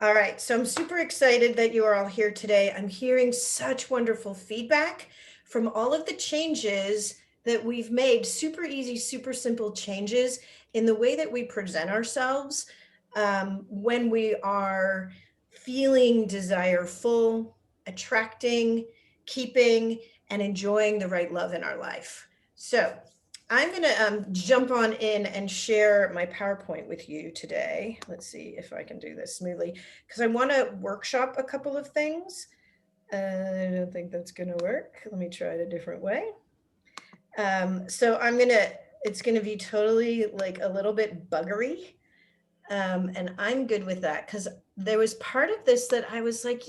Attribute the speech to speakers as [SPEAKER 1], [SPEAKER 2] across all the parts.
[SPEAKER 1] All right, so I'm super excited that you are all here today. I'm hearing such wonderful feedback from all of the changes that we've made, super easy, super simple changes in the way that we present ourselves when we are feeling desireful, attracting, keeping, and enjoying the right love in our life. So I'm going to jump on in and share my PowerPoint with you today. Let's see if I can do this smoothly, because I want to workshop a couple of things. I don't think that's going to work. Let me try it a different way. So it's going to be totally like a little bit buggery. And I'm good with that because there was part of this that I was like,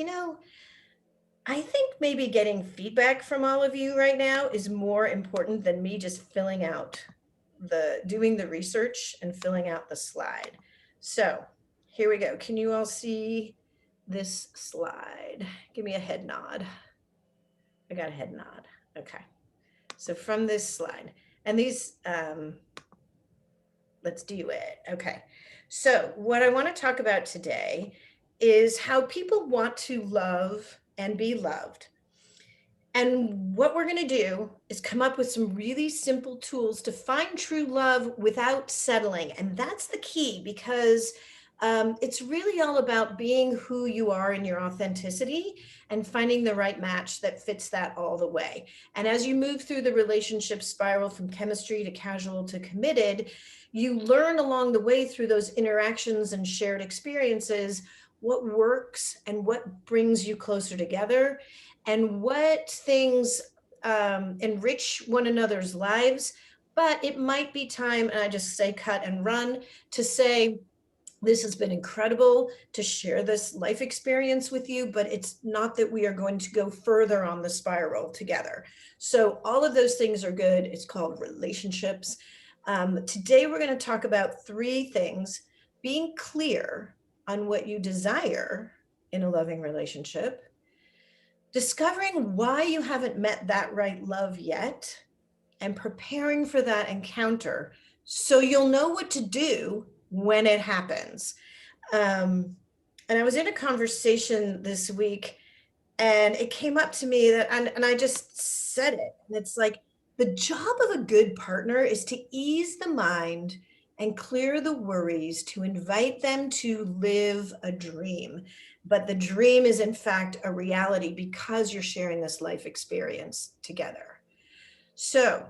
[SPEAKER 1] I think maybe getting feedback from all of you right now is more important than me just doing the research and filling out the slide. So here we go. Can you all see this slide? Give me a head nod. I got a head nod. Okay. So from this slide, and these, let's do it. Okay. So what I want to talk about today is how people want to love and be loved. And what we're going to do is come up with some really simple tools to find true love without settling. And that's the key, because it's really all about being who you are in your authenticity and finding the right match that fits that all the way. And as you move through the relationship spiral from chemistry to casual to committed, you learn along the way through those interactions and shared experiences what works and what brings you closer together, and what things enrich one another's lives. But it might be time, and I just say cut and run, to say, this has been incredible to share this life experience with you, but it's not that we are going to go further on the spiral together. So all of those things are good. It's called relationships. Today, we're going to talk about 3 things: being clear on what you desire in a loving relationship, discovering why you haven't met that right love yet, and preparing for that encounter so you'll know what to do when it happens. And I was in a conversation this week, and it came up to me that, and I just said it, and it's like, the job of a good partner is to ease the mind and clear the worries, to invite them to live a dream. But the dream is in fact a reality because you're sharing this life experience together. So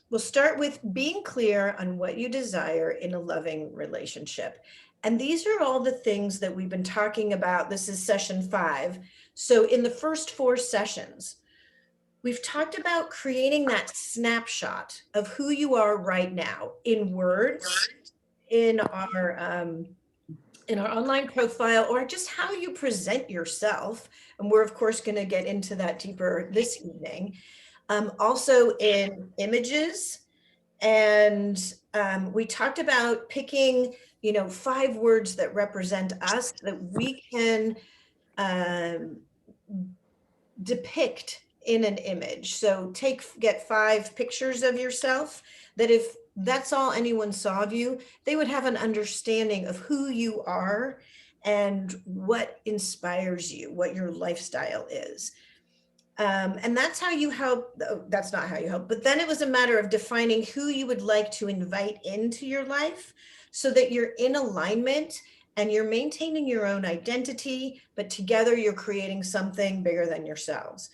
[SPEAKER 1] we'll start with being clear on what you desire in a loving relationship. And these are all the things that we've been talking about. This is session 5. So in the first 4 sessions, we've talked about creating that snapshot of who you are right now in words, in our online profile, or just how you present yourself. And we're of course going to get into that deeper this evening. Also in images. And we talked about picking, 5 words that represent us that we can depict in an image. So get 5 pictures of yourself that if that's all anyone saw of you, they would have an understanding of who you are and what inspires you, what your lifestyle is. And that's how you help. That's not how you help, but then it was a matter of defining who you would like to invite into your life so that you're in alignment and you're maintaining your own identity, but together you're creating something bigger than yourselves.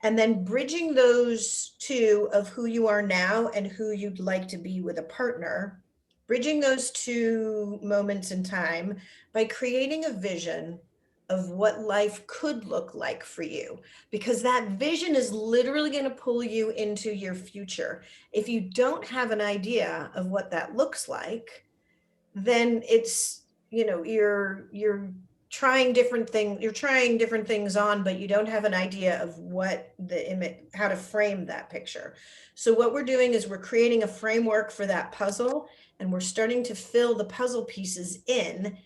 [SPEAKER 1] And then bridging those 2 of who you are now and who you'd like to be with a partner, bridging those 2 moments in time by creating a vision of what life could look like for you, because that vision is literally going to pull you into your future. If you don't have an idea of what that looks like, then it's, you're trying different things on, but you don't have an idea of what the image, how to frame that picture. So what we're doing is we're creating a framework for that puzzle, and we're starting to fill the puzzle pieces in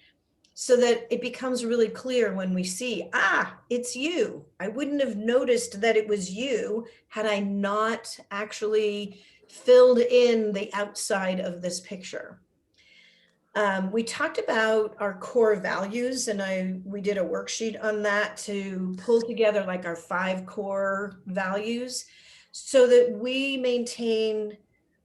[SPEAKER 1] so that it becomes really clear when we see, it's you. I wouldn't have noticed that it was you had I not actually filled in the outside of this picture. We talked about our core values, and we did a worksheet on that to pull together like our 5 core values so that we maintain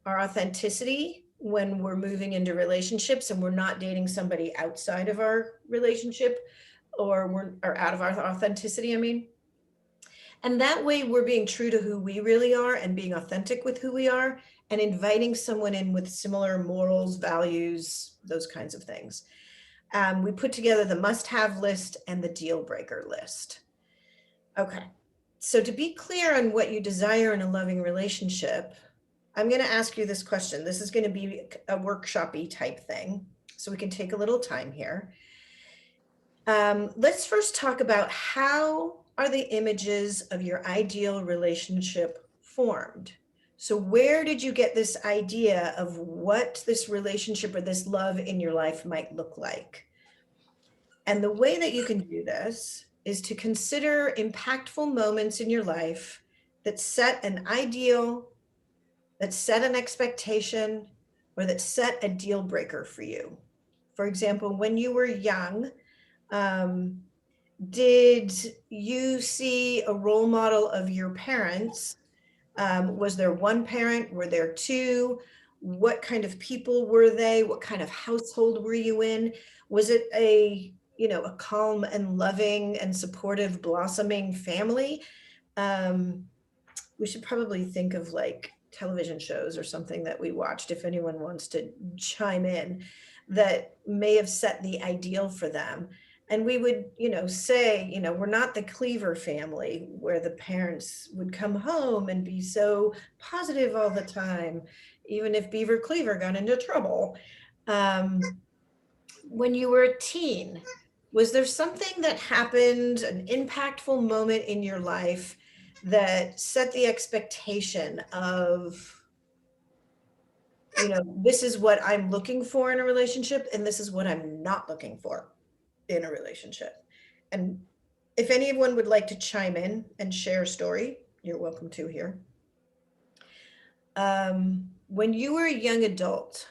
[SPEAKER 1] our authenticity when we're moving into relationships and we're not dating somebody outside of our relationship, or out of our authenticity, I mean. And that way we're being true to who we really are and being authentic with who we are and inviting someone in with similar morals, values, those kinds of things. We put together the must-have list and the deal breaker list. Okay, so to be clear on what you desire in a loving relationship, I'm going to ask you this question. This is going to be a workshop-y type thing, so we can take a little time here. Let's first talk about how are the images of your ideal relationship formed? So where did you get this idea of what this relationship or this love in your life might look like? And the way that you can do this is to consider impactful moments in your life that set an ideal, that set an expectation, or that set a deal breaker for you. For example, when you were young, did you see a role model of your parents? Was there one parent? Were there two? What kind of people were they? What kind of household were you in? Was it a calm and loving and supportive, blossoming family? We should probably think of like television shows or something that we watched, if anyone wants to chime in, that may have set the ideal for them. And we would, say, we're not the Cleaver family where the parents would come home and be so positive all the time, even if Beaver Cleaver got into trouble. When you were a teen, was there something that happened, an impactful moment in your life that set the expectation of, this is what I'm looking for in a relationship, and this is what I'm not looking for in a relationship? And if anyone would like to chime in and share a story, you're welcome to here. When you were a young adult,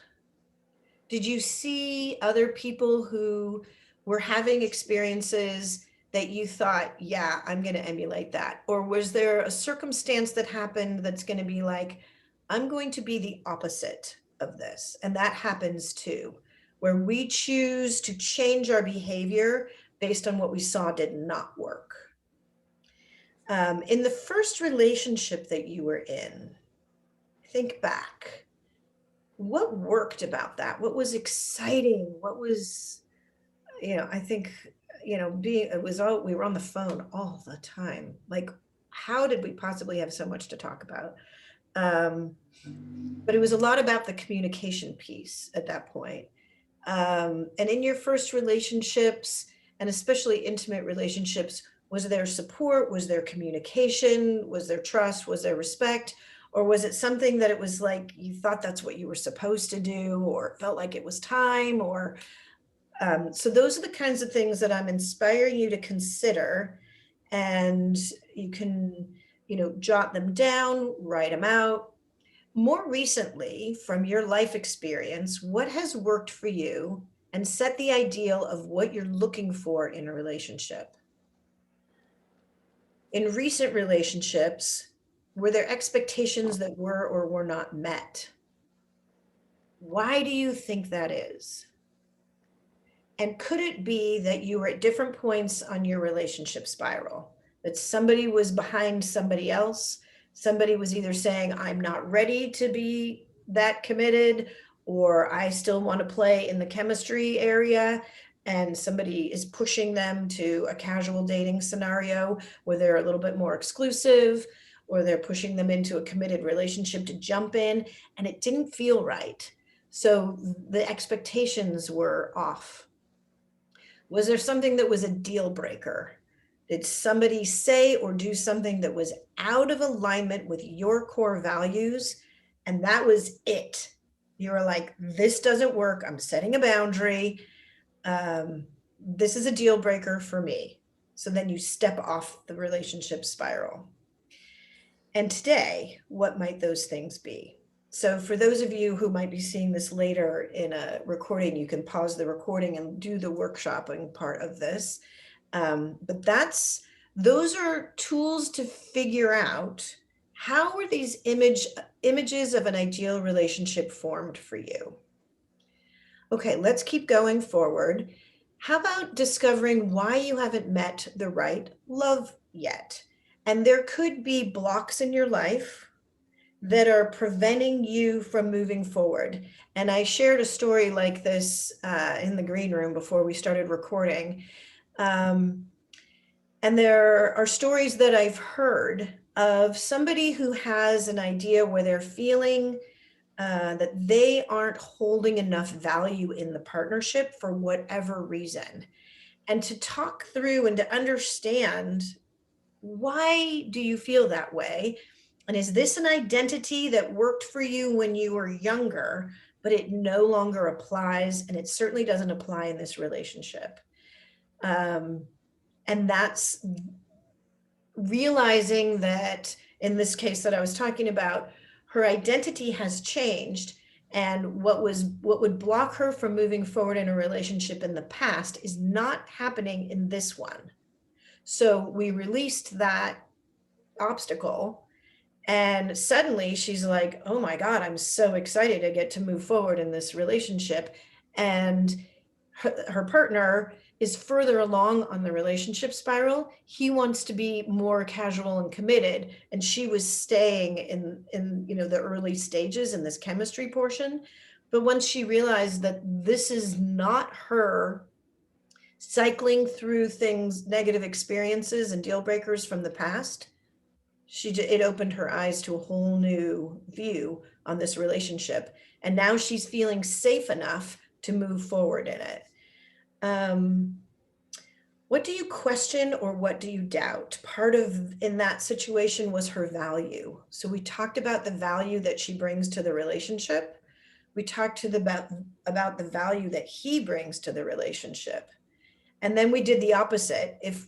[SPEAKER 1] did you see other people who were having experiences that you thought, yeah, I'm going to emulate that? Or was there a circumstance that happened that's going to be like, I'm going to be the opposite of this? And that happens too, where we choose to change our behavior based on what we saw did not work. In the first relationship that you were in, think back. What worked about that? What was exciting? What was, I think, we were on the phone all the time. Like, how did we possibly have so much to talk about? But it was a lot about the communication piece at that point. And in your first relationships, and especially intimate relationships, was there support? Was there communication? Was there trust? Was there respect? Or was it something that it was like you thought that's what you were supposed to do, or it felt like it was time? Or so those are the kinds of things that I'm inspiring you to consider, and you can, jot them down, write them out. More recently, from your life experience, what has worked for you and set the ideal of what you're looking for in a relationship? In recent relationships, were there expectations that were or were not met? Why do you think that is? And could it be that you were at different points on your relationship spiral, that somebody was behind somebody else? Somebody was either saying, I'm not ready to be that committed, or I still want to play in the chemistry area. And somebody is pushing them to a casual dating scenario where they're a little bit more exclusive, or they're pushing them into a committed relationship to jump in, and it didn't feel right. So the expectations were off. Was there something that was a deal breaker? Did somebody say or do something that was out of alignment with your core values? And that was it. You were like, this doesn't work. I'm setting a boundary. This is a deal breaker for me. So then you step off the relationship spiral. And today, what might those things be? So for those of you who might be seeing this later in a recording, you can pause the recording and do the workshopping part of this. But those are tools to figure out how are these images of an ideal relationship formed for you. Okay, let's keep going forward. How about discovering why you haven't met the right love yet? And there could be blocks in your life that are preventing you from moving forward. And I shared a story like this in the green room before we started recording. And there are stories that I've heard of somebody who has an idea where they're feeling that they aren't holding enough value in the partnership for whatever reason. And to talk through and to understand, why do you feel that way? And is this an identity that worked for you when you were younger, but it no longer applies, and it certainly doesn't apply in this relationship? And that's realizing that in this case that I was talking about, her identity has changed, and what would block her from moving forward in a relationship in the past is not happening in this one. So we released that obstacle, and suddenly she's like, oh my God, I'm so excited to get to move forward in this relationship. And her partner is further along on the relationship spiral. He wants to be more casual and committed, and she was staying in the early stages in this chemistry portion. But once she realized that this is not her cycling through things, negative experiences and deal breakers from the past, it opened her eyes to a whole new view on this relationship, and now she's feeling safe enough to move forward in it. What do you question, or what do you doubt? Part of in that situation was her value. So we talked about the value that she brings to the relationship. We talked about the value that he brings to the relationship. And then we did the opposite. If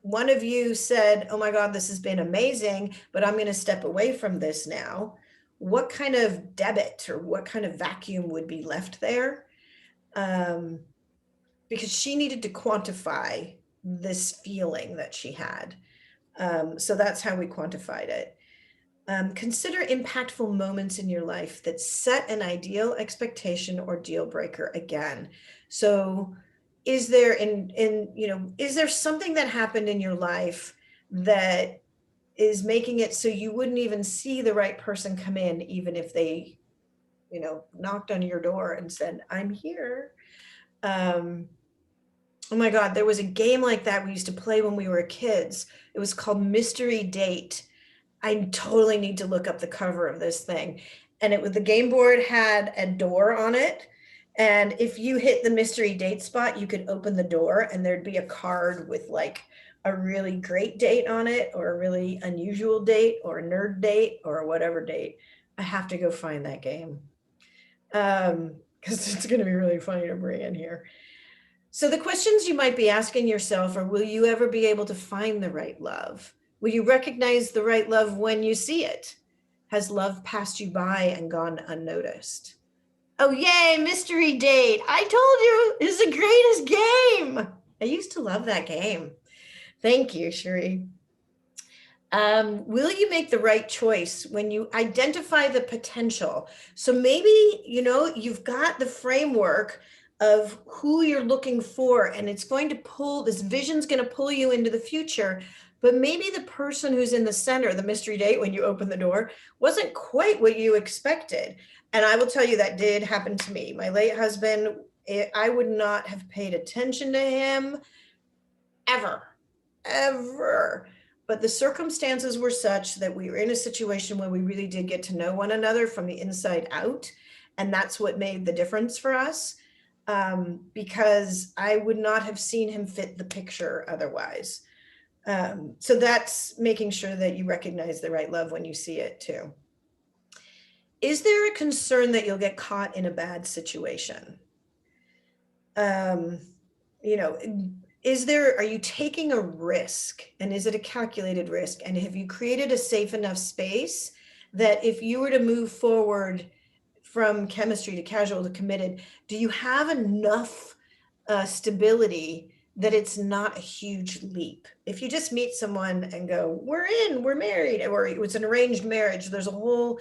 [SPEAKER 1] one of you said, oh my God, this has been amazing, but I'm going to step away from this now, what kind of debit or what kind of vacuum would be left there? Because she needed to quantify this feeling that she had. So that's how we quantified it. Consider impactful moments in your life that set an ideal expectation or deal breaker again. So is there is there something that happened in your life that is making it so you wouldn't even see the right person come in, even if they, knocked on your door and said, I'm here? Oh my God, there was a game like that we used to play when we were kids. It was called Mystery Date. I totally need to look up the cover of this thing. And the game board had a door on it. And if you hit the mystery date spot, you could open the door and there'd be a card with like a really great date on it, or a really unusual date, or a nerd date, or whatever date. I have to go find that game. Because it's going to be really funny to bring in here. So the questions you might be asking yourself are, will you ever be able to find the right love? Will you recognize the right love when you see it? Has love passed you by and gone unnoticed? Oh, yay, mystery date. I told you, it's the greatest game. I used to love that game. Thank you, Cherie. Will you make the right choice when you identify the potential? So maybe, you've got the framework of who you're looking for, and it's going to this vision's going to pull you into the future. But maybe the person who's in the center, the mystery date, when you open the door, wasn't quite what you expected. And I will tell you, that did happen to me. My late husband, I would not have paid attention to him ever. But the circumstances were such that we were in a situation where we really did get to know one another from the inside out. And that's what made the difference for us, because I would not have seen him fit the picture otherwise. So that's making sure that you recognize the right love when you see it too. Is there a concern that you'll get caught in a bad situation? Are you taking a risk, and is it a calculated risk? And have you created a safe enough space that if you were to move forward from chemistry to casual to committed, do you have enough stability that it's not a huge leap? If you just meet someone and go, we're in, we're married, or it's an arranged marriage, there's a whole,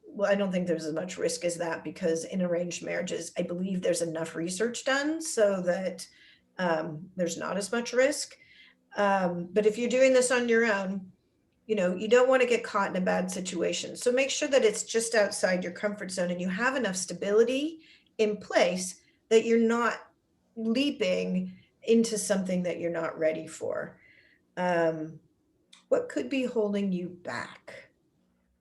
[SPEAKER 1] well, I don't think there's as much risk as that, because in arranged marriages, I believe there's enough research done so that there's not as much risk. But if you're doing this on your own, you know, you don't want to get caught in a bad situation. So make sure that it's just outside your comfort zone and you have enough stability in place that you're not leaping into something that you're not ready for. What could be holding you back?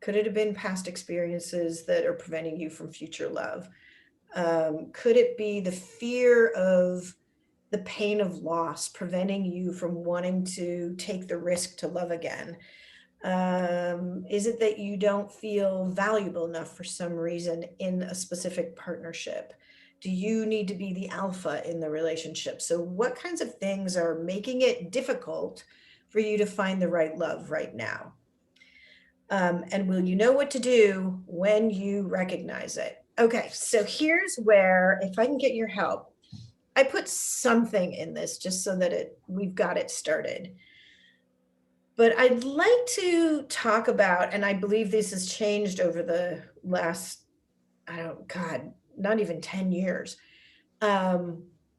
[SPEAKER 1] Could it have been past experiences that are preventing you from future love? Could it be the fear of the pain of loss preventing you from wanting to take the risk to love again? Is it that you don't feel valuable enough for some reason in a specific partnership? Do you need to be the alpha in the relationship? So what kinds of things are making it difficult for you to find the right love right now? And will you know what to do when you recognize it? Okay, so here's where, if I can get your help, I put something in this just so that we've got it started. But I'd like to talk about, and I believe this has changed over the last, God, not even 10 years. But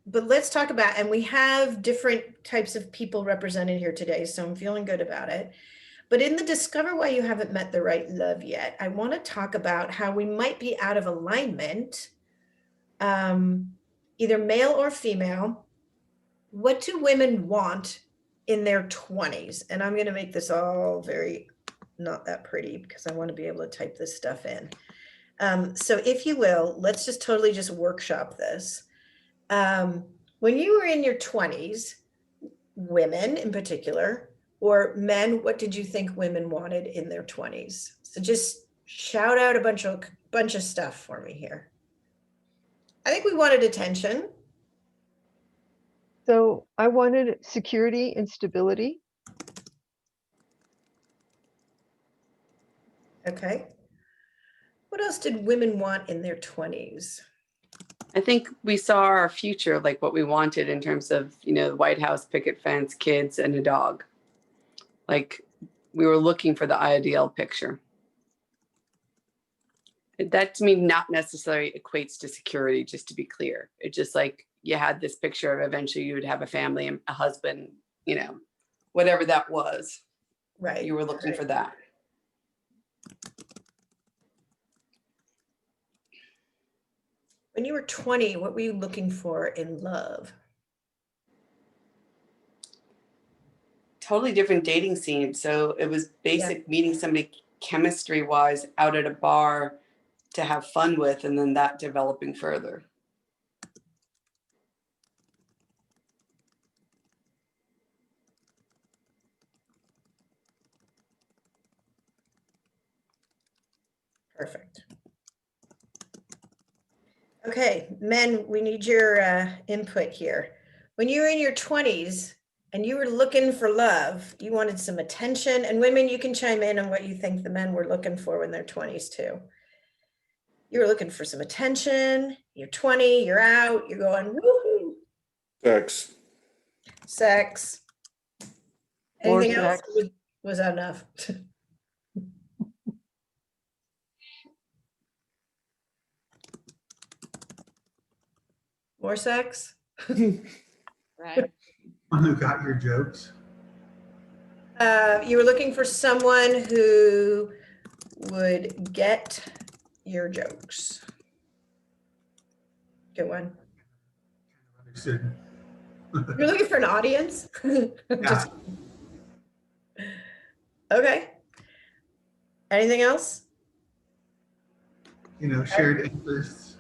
[SPEAKER 1] let's talk about, and we have different types of people represented here today, so I'm feeling good about it. But in the Discover Why You Haven't Met the Right Love Yet, I want to talk about how we might be out of alignment, either male or female. What do women want in their 20s? And I'm going to make this all very not that pretty because I want to be able to type this stuff in. So if you will, let's just totally just workshop this. When you were in your 20s, women in particular, or men, what did you think women wanted in their 20s? So just shout out a bunch of stuff for me here. I think we wanted attention.
[SPEAKER 2] So I wanted security and stability.
[SPEAKER 1] Okay. What else did women want in their 20s?
[SPEAKER 3] I think we saw our future, like what we wanted in terms of, you know, the White House, picket fence, kids, and a dog. Like we were looking for the ideal picture. That to me not necessarily equates to security, just to be clear. It's just like you had this picture of eventually you would have a family and a husband, you know, whatever that was.
[SPEAKER 1] Right.
[SPEAKER 3] You were looking for that.
[SPEAKER 1] When you were 20, what were you looking for in love?
[SPEAKER 3] Totally different dating scene. So it was basic meeting somebody chemistry wise out at a bar to have fun with, and then that developing further.
[SPEAKER 1] Perfect. Okay, men, we need your input here. When you were in your 20s and you were looking for love, you wanted some attention, and women, you can chime in on what you think the men were looking for in their 20s too. You were looking for some attention, you're 20, you're out, you're going, woohoo.
[SPEAKER 4] Sex.
[SPEAKER 1] Sex.
[SPEAKER 2] More
[SPEAKER 1] Anything else?
[SPEAKER 2] sex.
[SPEAKER 1] Was that enough? More sex?
[SPEAKER 3] Right.
[SPEAKER 5] Who got your jokes?
[SPEAKER 1] You were looking for someone who would get your jokes. Good one.
[SPEAKER 5] Understood.
[SPEAKER 1] You're looking for an audience?
[SPEAKER 5] Yeah.
[SPEAKER 1] Okay. Anything else?
[SPEAKER 5] You know, shared interests.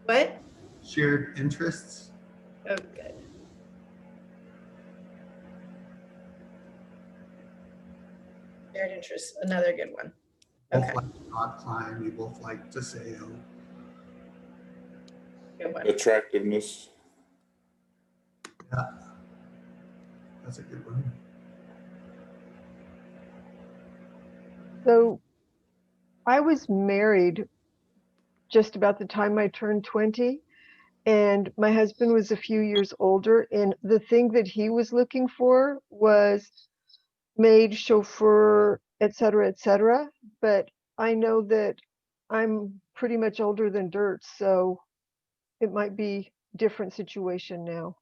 [SPEAKER 1] What?
[SPEAKER 5] Shared interests.
[SPEAKER 1] Oh, good. Shared interests, another good one.
[SPEAKER 5] Both
[SPEAKER 1] Okay.
[SPEAKER 5] like to rock climb. You both like to sail.
[SPEAKER 1] Good one.
[SPEAKER 4] Attractiveness.
[SPEAKER 5] Yeah. That's a good one.
[SPEAKER 2] So I was married just about the time I turned 20, and my husband was a few years older. And the thing that he was looking for was maid, chauffeur, et cetera, but I know that I'm pretty much older than dirt, so it might be different situation now.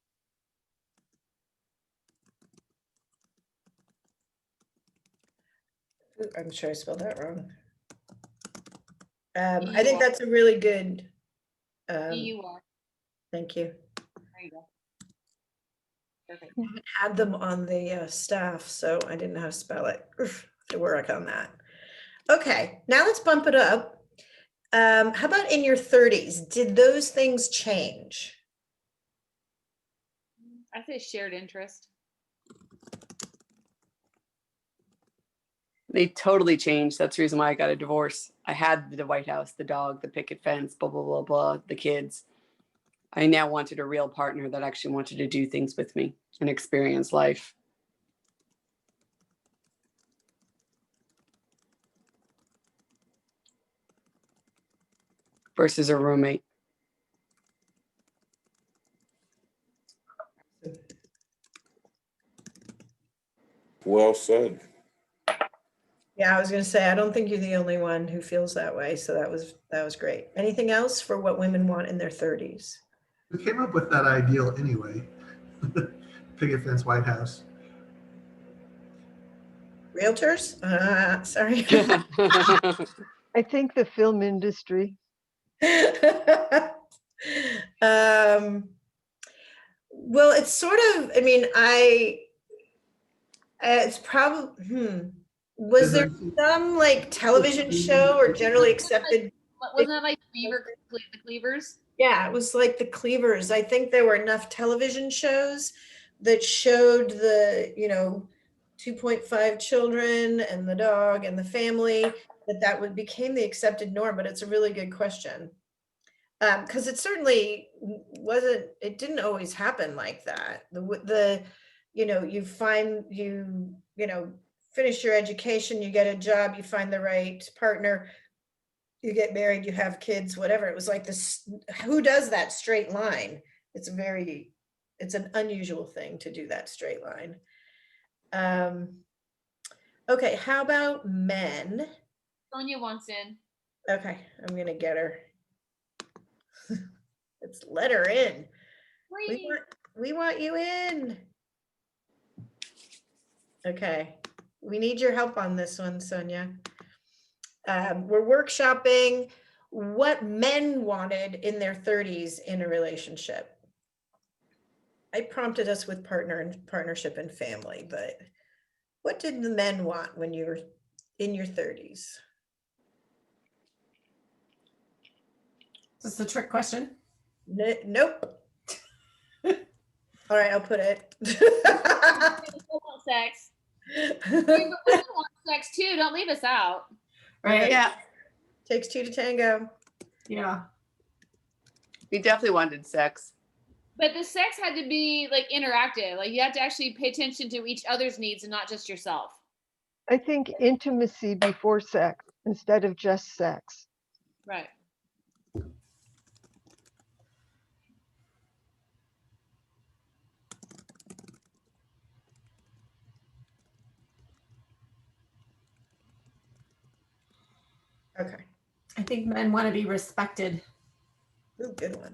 [SPEAKER 1] Ooh, I'm sure I spelled that wrong. I think that's a really good,
[SPEAKER 6] EUR.
[SPEAKER 1] thank you.
[SPEAKER 6] There you go. Perfect.
[SPEAKER 1] I haven't had them on the staff, so I didn't know how to spell it. Oof, to work on that. Okay, now let's bump it up. How about in your 30s? Did those things change?
[SPEAKER 6] I say shared interest.
[SPEAKER 3] They totally changed. That's the reason why I got a divorce. I had the White House, the dog, the picket fence, blah, blah, blah, blah, the kids. I now wanted a real partner that actually wanted to do things with me and experience life. Versus a roommate.
[SPEAKER 4] Well said.
[SPEAKER 1] Yeah, I was going to say, I don't think you're the only one who feels that way. So that was great. Anything else for what women want in their 30s?
[SPEAKER 5] Who came up with that ideal anyway? Picket fence, White House.
[SPEAKER 1] Realtors? Sorry.
[SPEAKER 2] I think the film industry.
[SPEAKER 1] Well, it's sort of, I mean, it's probably, was there some like television show or generally accepted?
[SPEAKER 6] Wasn't that like the Cleavers?
[SPEAKER 1] Yeah, it was like the Cleavers. I think there were enough television shows that showed the, 2.5 children and the dog and the family, that became the accepted norm, but it's a really good question. Because it certainly wasn't, it didn't always happen like that. You finish your education, you get a job, you find the right partner, you get married, you have kids, whatever. It was like this, who does that straight line? It's an unusual thing to do that straight line. Okay, how about men?
[SPEAKER 6] Sonia wants in.
[SPEAKER 1] Okay, I'm gonna get her. Let's let her in. We want you in. Okay, we need your help on this one, Sonia. We're workshopping what men wanted in their 30s in a relationship. I prompted us with partnership and family, but what did the men want when you were in your 30s?
[SPEAKER 7] Is this a trick question?
[SPEAKER 1] Nope. All right, I'll put it.
[SPEAKER 6] Sex. We want sex too. Don't leave us out.
[SPEAKER 7] Right?
[SPEAKER 3] Yeah,
[SPEAKER 1] Takes two to tango.
[SPEAKER 7] Yeah.
[SPEAKER 3] we definitely wanted sex.
[SPEAKER 6] But the sex had to be like interactive. Like you had to actually pay attention to each other's needs and not just yourself.
[SPEAKER 2] I think intimacy before sex instead of just sex.
[SPEAKER 6] Right.
[SPEAKER 1] Okay.
[SPEAKER 7] I think men want to be respected,
[SPEAKER 1] Ooh, good one.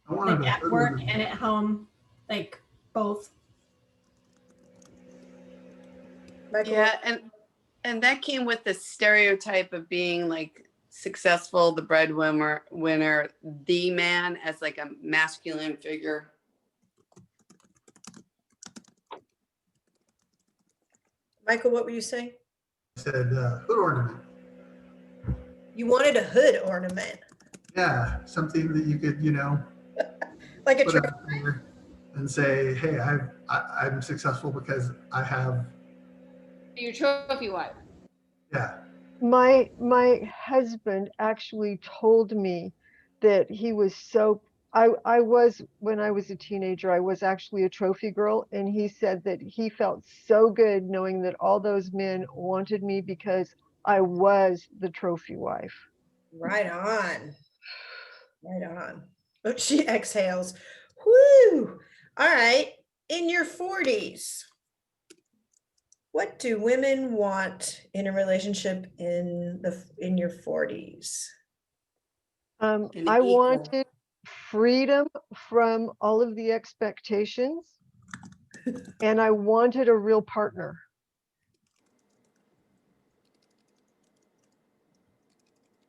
[SPEAKER 5] I wanted
[SPEAKER 7] like
[SPEAKER 5] a
[SPEAKER 7] at
[SPEAKER 5] hood
[SPEAKER 7] work
[SPEAKER 5] ornament.
[SPEAKER 7] and at home, like both.
[SPEAKER 1] Michael?
[SPEAKER 3] Yeah, and that came with the stereotype of being like successful, the breadwinner, the man as like a masculine figure.
[SPEAKER 1] Michael, what were you saying?
[SPEAKER 5] I said hood ornament.
[SPEAKER 1] You wanted a hood ornament.
[SPEAKER 5] Yeah, something that you could,
[SPEAKER 1] Like a
[SPEAKER 5] put
[SPEAKER 1] trick.
[SPEAKER 5] out there and say, hey, I'm successful because I have,
[SPEAKER 6] Your trophy wife.
[SPEAKER 5] yeah.
[SPEAKER 2] My husband actually told me that he was so I was, when I was a teenager, I was actually a trophy girl, and he said that he felt so good knowing that all those men wanted me because I was the trophy wife.
[SPEAKER 1] Right on. Right on. Oh, she exhales. Whoo! All right. In your 40s, what do women want in a relationship in your 40s?
[SPEAKER 3] An
[SPEAKER 2] I
[SPEAKER 3] equal.
[SPEAKER 2] wanted freedom from all of the expectations, and I wanted a real partner.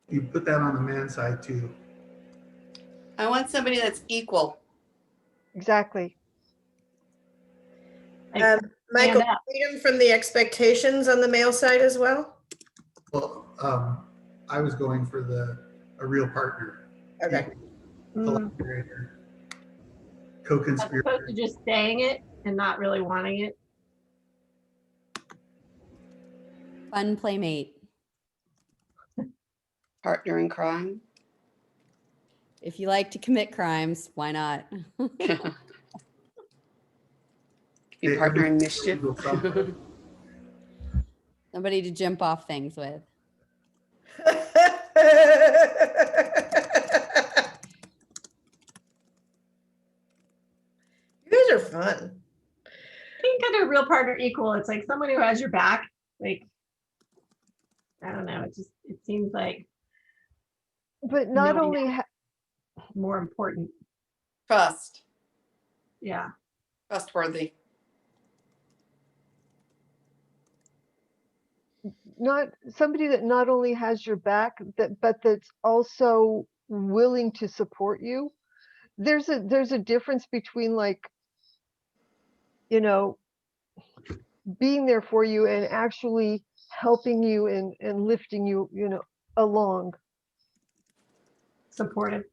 [SPEAKER 5] You put that on the man side too.
[SPEAKER 3] I want somebody that's equal.
[SPEAKER 2] Exactly.
[SPEAKER 7] Like,
[SPEAKER 1] Michael,
[SPEAKER 7] stand up.
[SPEAKER 1] freedom from the expectations on the male side as well?
[SPEAKER 5] Well, I was going for a real partner,
[SPEAKER 1] Okay.
[SPEAKER 5] collaborator,
[SPEAKER 7] As
[SPEAKER 5] co-conspirator.
[SPEAKER 7] opposed to just saying it and not really wanting it.
[SPEAKER 8] Fun playmate.
[SPEAKER 3] Partner in crime.
[SPEAKER 8] If you like to commit crimes, why not?
[SPEAKER 3] Be
[SPEAKER 5] Hey,
[SPEAKER 3] partner in
[SPEAKER 5] everything's
[SPEAKER 3] mischief.
[SPEAKER 5] illegal somewhere.
[SPEAKER 8] Somebody to jump off things with.
[SPEAKER 1] You guys are fun.
[SPEAKER 7] I think under real partner equal, it's like someone who has your back. Like, I don't know. It seems like
[SPEAKER 2] But not
[SPEAKER 7] knowing
[SPEAKER 2] only
[SPEAKER 7] more important.
[SPEAKER 3] Trust.
[SPEAKER 7] Yeah.
[SPEAKER 3] Trustworthy.
[SPEAKER 2] not somebody that not only has your back, but that's also willing to support you. There's a difference between, like, you know, being there for you and actually helping you and lifting you, along.
[SPEAKER 7] Supportive.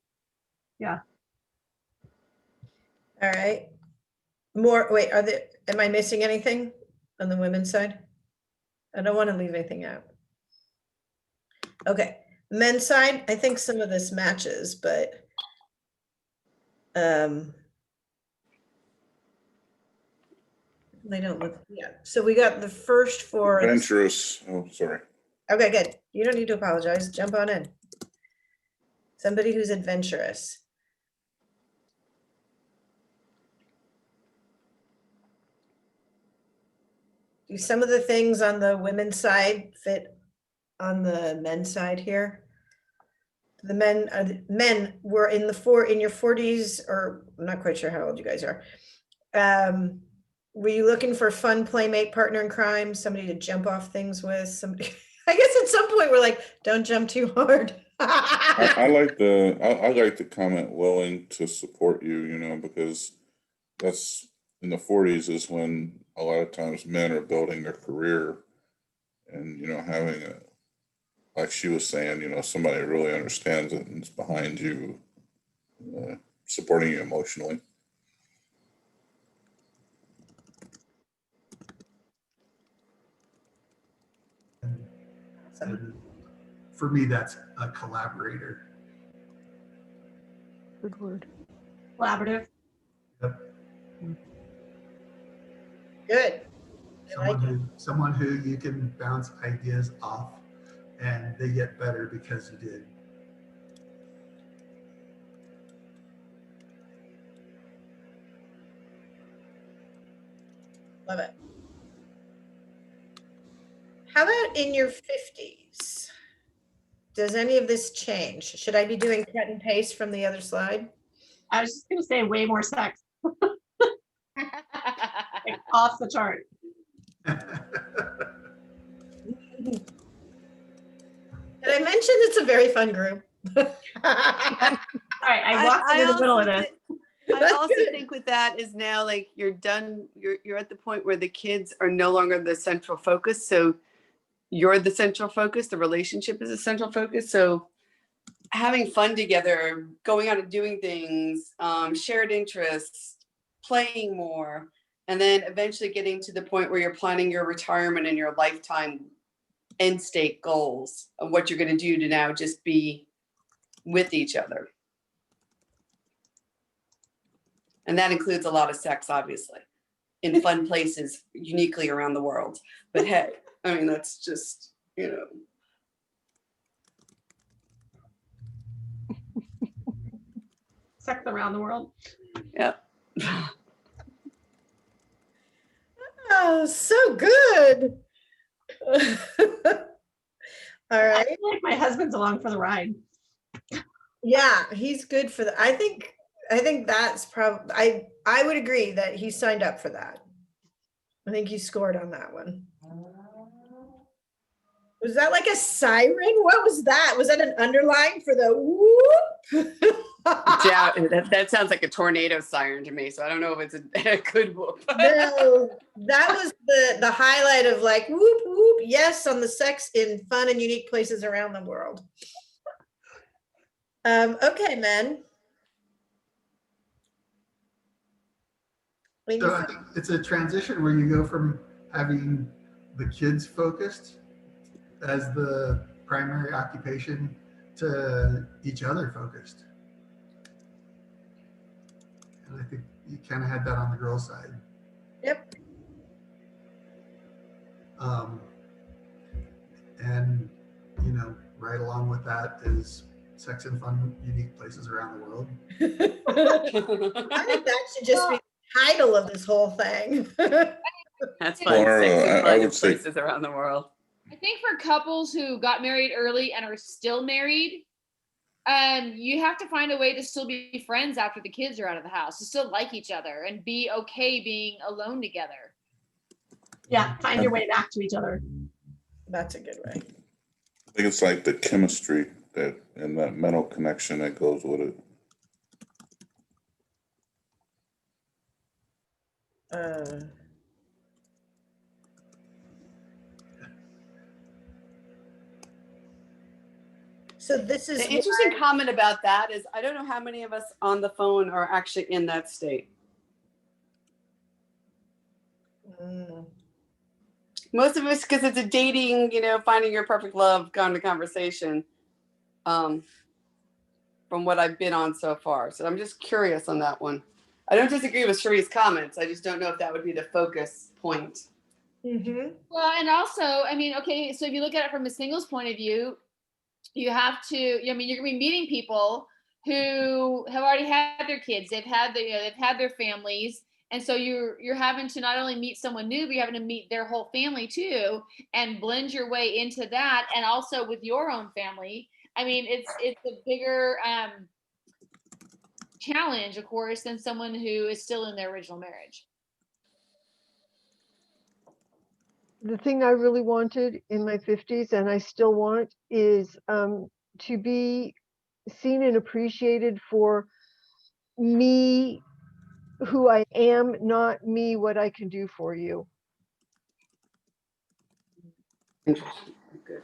[SPEAKER 7] Yeah.
[SPEAKER 1] All right. More, wait, am I missing anything on the women's side? I don't want to leave anything out. Okay, men's side, I think some of this matches, but they don't look, yeah. So we got the first four.
[SPEAKER 4] Adventurous. Oh, sorry.
[SPEAKER 1] Okay, good. You don't need to apologize. Jump on in. Somebody who's adventurous. Do some of the things on the women's side fit on the men's side here? The men were in your 40s, or I'm not quite sure how old you guys are. Were you looking for fun playmate, partner in crime, somebody to jump off things with? Somebody, I guess at some point we're like, don't jump too hard.
[SPEAKER 4] I like the comment willing to support you, because that's in the 40s is when a lot of times men are building their career and, having like she was saying, somebody really understands it and is behind you, supporting you emotionally.
[SPEAKER 5] And for me, that's a collaborator.
[SPEAKER 2] Good word.
[SPEAKER 7] Collaborative.
[SPEAKER 5] Yep.
[SPEAKER 1] Good. I like it.
[SPEAKER 5] Someone who you can bounce ideas off and they get better because you did.
[SPEAKER 1] Love it. How about in your 50s? Does any of this change? Should I be doing cut and paste from the other slide?
[SPEAKER 7] I was just going to say way more sex. Like, off the chart.
[SPEAKER 1] Did I mention it's a very fun group?
[SPEAKER 7] All right, I walked into the middle of this.
[SPEAKER 3] I also think with that is now, like, you're done. You're at the point where the kids are no longer the central focus. So you're the central focus. The relationship is the central focus. So having fun together, going out and doing things, shared interests, playing more, and then eventually getting to the point where you're planning your retirement and your lifetime end state goals of what you're going to do to now just be with each other. And that includes a lot of sex, obviously, in fun places, uniquely around the world. But hey, I mean, that's just, you know.
[SPEAKER 7] Sex around the world.
[SPEAKER 3] Yeah.
[SPEAKER 1] Oh, so good. All
[SPEAKER 7] I
[SPEAKER 1] right.
[SPEAKER 7] feel like my husband's along for the ride.
[SPEAKER 1] Yeah, he's good for that. I think that's probably, I would agree that he signed up for that. I think he scored on that one. Was that like a siren? What was that? Was that an underline for the whoop?
[SPEAKER 3] Yeah, that sounds like a tornado siren to me. So I don't know if it's a good whoop.
[SPEAKER 1] No, that was the highlight of like whoop whoop. Yes, on the sex in fun and unique places around the world. Okay, men.
[SPEAKER 5] So I think it's a transition where you go from having the kids focused as the primary occupation to each other focused. And I think you kind of had that on the girl side.
[SPEAKER 1] Yep.
[SPEAKER 5] And, you know, right along with that is sex and fun, unique places around the world.
[SPEAKER 1] I think that should just be the title of this whole thing.
[SPEAKER 3] That's fun.
[SPEAKER 4] Or,
[SPEAKER 3] Sex and
[SPEAKER 4] I
[SPEAKER 3] fun in
[SPEAKER 4] would say-
[SPEAKER 3] places around the world.
[SPEAKER 6] I think for couples who got married early and are still married, you have to find a way to still be friends after the kids are out of the house, to still like each other and be okay being alone together.
[SPEAKER 7] Yeah, find your way back to each other.
[SPEAKER 1] That's a good way.
[SPEAKER 4] I think it's like the chemistry that and that mental connection that goes with it.
[SPEAKER 1] So this is
[SPEAKER 3] The interesting comment about that is I don't know how many of us on the phone are actually in that state. Most of us, because it's a dating, you know, finding your perfect love kind of conversation, from what I've been on so far. So I'm just curious on that one. I don't disagree with Cherie's comments. I just don't know if that would be the focus point.
[SPEAKER 1] Mm-hmm.
[SPEAKER 6] Well, and also, I mean, okay, so if you look at it from a singles point of view, you have to, I mean, you're gonna be meeting people who have already had their kids, they've had their families. And so you're having to not only meet someone new, but you're having to meet their whole family too, and blend your way into that. And also with your own family. I mean, it's a bigger challenge, of course, than someone who is still in their original marriage.
[SPEAKER 2] The thing I really wanted in my 50s, and I still want, is to be seen and appreciated for me, who I am, not me, what I can do for you.
[SPEAKER 3] Interesting. Good.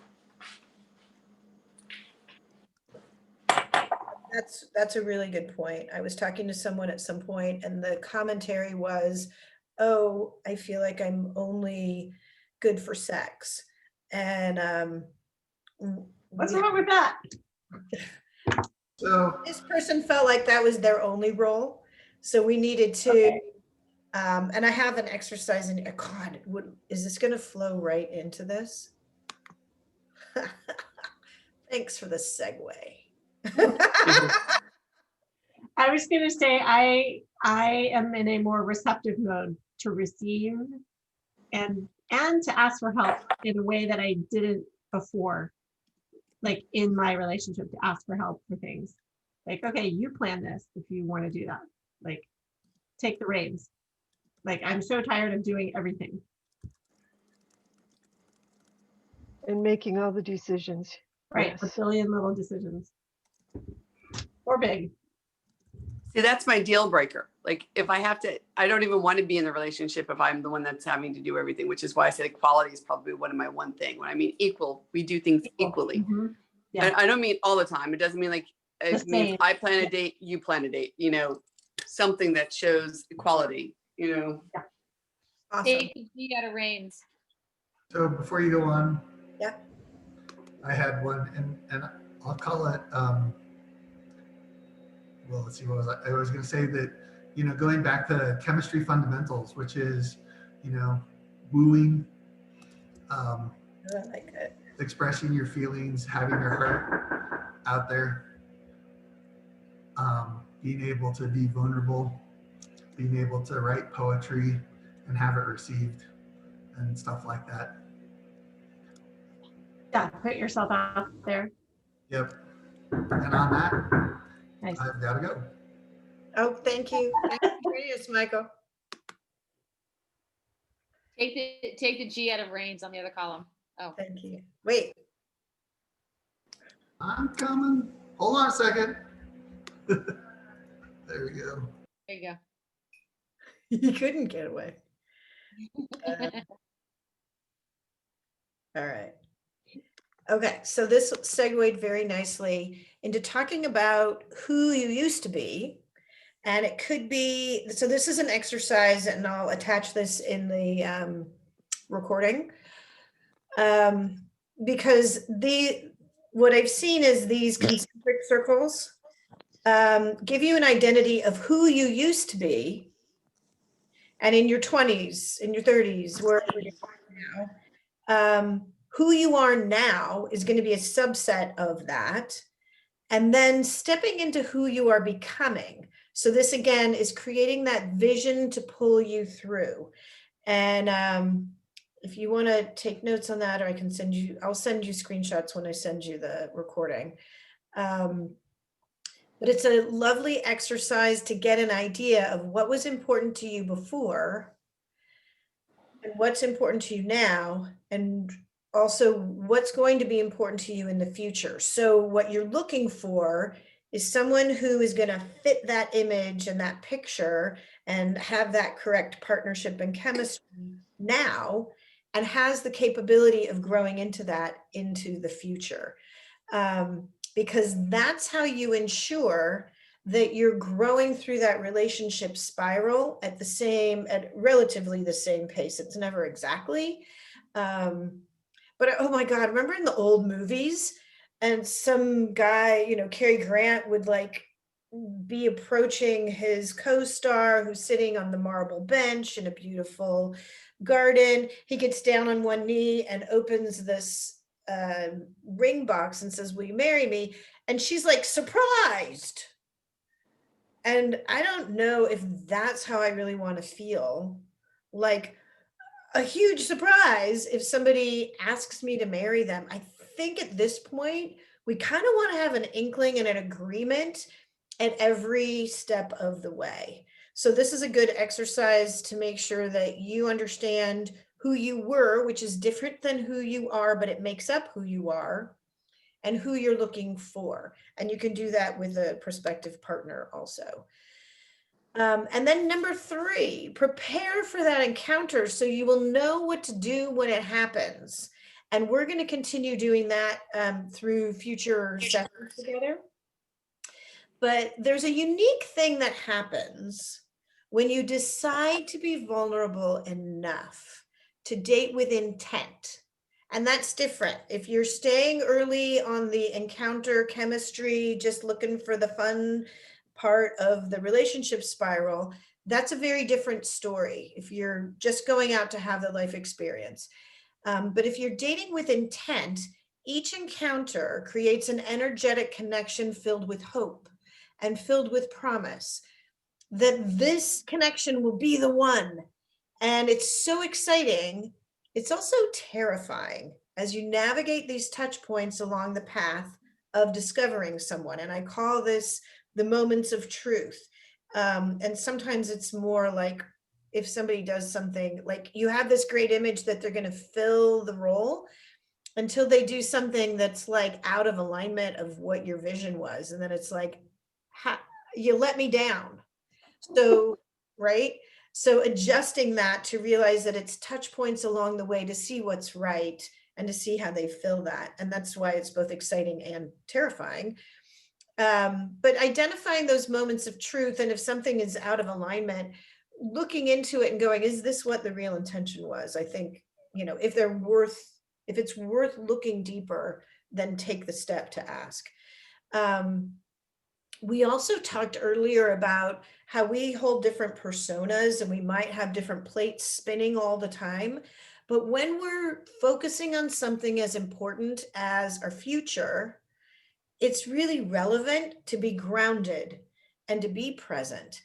[SPEAKER 1] That's a really good point. I was talking to someone at some point and the commentary was, oh, I feel like I'm only good for sex. And
[SPEAKER 7] What's wrong with that?
[SPEAKER 5] So
[SPEAKER 1] this person felt like that was their only role. So we needed to, and I have an exercise in, God, is this gonna flow right into this? Thanks for the segue.
[SPEAKER 7] I was gonna say I am in a more receptive mode to receive and to ask for help in a way that I didn't before, like in my relationship, to ask for help for things. Like, okay, you plan this if you want to do that. Like, take the reins. Like, I'm so tired of doing everything.
[SPEAKER 2] And making all the decisions.
[SPEAKER 7] Right, a
[SPEAKER 2] Yes.
[SPEAKER 7] billion little decisions. Or big.
[SPEAKER 3] See, that's my deal breaker. Like if I have to, I don't even want to be in the relationship if I'm the one that's having to do everything, which is why I said equality is probably one of my one thing. When I mean equal, we do things equally.
[SPEAKER 7] Mm-hmm. Yeah.
[SPEAKER 3] I don't mean all the time. It doesn't mean like, it means
[SPEAKER 7] same.
[SPEAKER 3] I plan a date, you plan a date, you know, something that shows equality, you know.
[SPEAKER 1] Awesome.
[SPEAKER 6] Take the out of reins.
[SPEAKER 5] So before you go on,
[SPEAKER 1] Yeah.
[SPEAKER 5] I had one, and I'll call it. Well, let's see. What was I was going to say that going back to chemistry fundamentals, which is, wooing,
[SPEAKER 1] I like it.
[SPEAKER 5] expressing your feelings, having your heart out there, being able to be vulnerable, being able to write poetry and have it received and stuff like that.
[SPEAKER 7] Yeah, put yourself out there.
[SPEAKER 5] Yep. And on that,
[SPEAKER 7] Nice.
[SPEAKER 5] I've got to go.
[SPEAKER 1] Oh, thank you. Thank you for joining us, Michael.
[SPEAKER 6] Take the G out of Reigns on the other column. Oh,
[SPEAKER 1] Thank you. Wait.
[SPEAKER 5] I'm coming. Hold on a second. There we go.
[SPEAKER 6] there you go.
[SPEAKER 1] You couldn't get away. All right. Okay, so this segued very nicely into talking about who you used to be. And it could be, so this is an exercise, and I'll attach this in the recording. Because what I've seen is these concentric circles give you an identity of who you used to be. And in your 20s, in your 30s, wherever you are now, who you are now is going to be a subset of that. And then stepping into who you are becoming. So this again is creating that vision to pull you through. And if you want to take notes on that, or I'll send you screenshots when I send you the recording. But it's a lovely exercise to get an idea of what was important to you before and what's important to you now, and also what's going to be important to you in the future. So what you're looking for is someone who is going to fit that image and that picture and have that correct partnership and chemistry now, and has the capability of growing into that into the future. Because that's how you ensure that you're growing through that relationship spiral at relatively the same pace. It's never exactly, but oh my God, remember in the old movies, and some guy, Cary Grant would like be approaching his co-star who's sitting on the marble bench in a beautiful garden. He gets down on one knee and opens this ring box and says, "Will you marry me?" And she's like surprised. And I don't know if that's how I really want to feel. Like a huge surprise if somebody asks me to marry them. I think at this point, we kind of want to have an inkling and an agreement at every step of the way. So this is a good exercise to make sure that you understand who you were, which is different than who you are, but it makes up who you are, and who you're looking for. And you can do that with a prospective partner also. And then number 3, prepare for that encounter so you will know what to do when it happens. And we're going to continue doing that through future sessions together. But there's a unique thing that happens when you decide to be vulnerable enough to date with intent. And that's different. If you're staying early on the encounter chemistry, just looking for the fun part of the relationship spiral, that's a very different story if you're just going out to have the life experience. But if you're dating with intent, each encounter creates an energetic connection filled with hope and filled with promise that this connection will be the one. And it's so exciting. It's also terrifying as you navigate these touch points along the path of discovering someone. And I call this the moments of truth. And sometimes it's more like if somebody does something, like you have this great image that they're going to fill the role until they do something that's like out of alignment of what your vision was. And then it's like, you let me down. So, right? So adjusting that to realize that it's touch points along the way to see what's right and to see how they fill that. And that's why it's both exciting and terrifying. But identifying those moments of truth, and if something is out of alignment, looking into it and going, is this what the real intention was? I think, if it's worth looking deeper, then take the step to ask. We also talked earlier about how we hold different personas and we might have different plates spinning all the time. But when we're focusing on something as important as our future, it's really relevant to be grounded and to be present.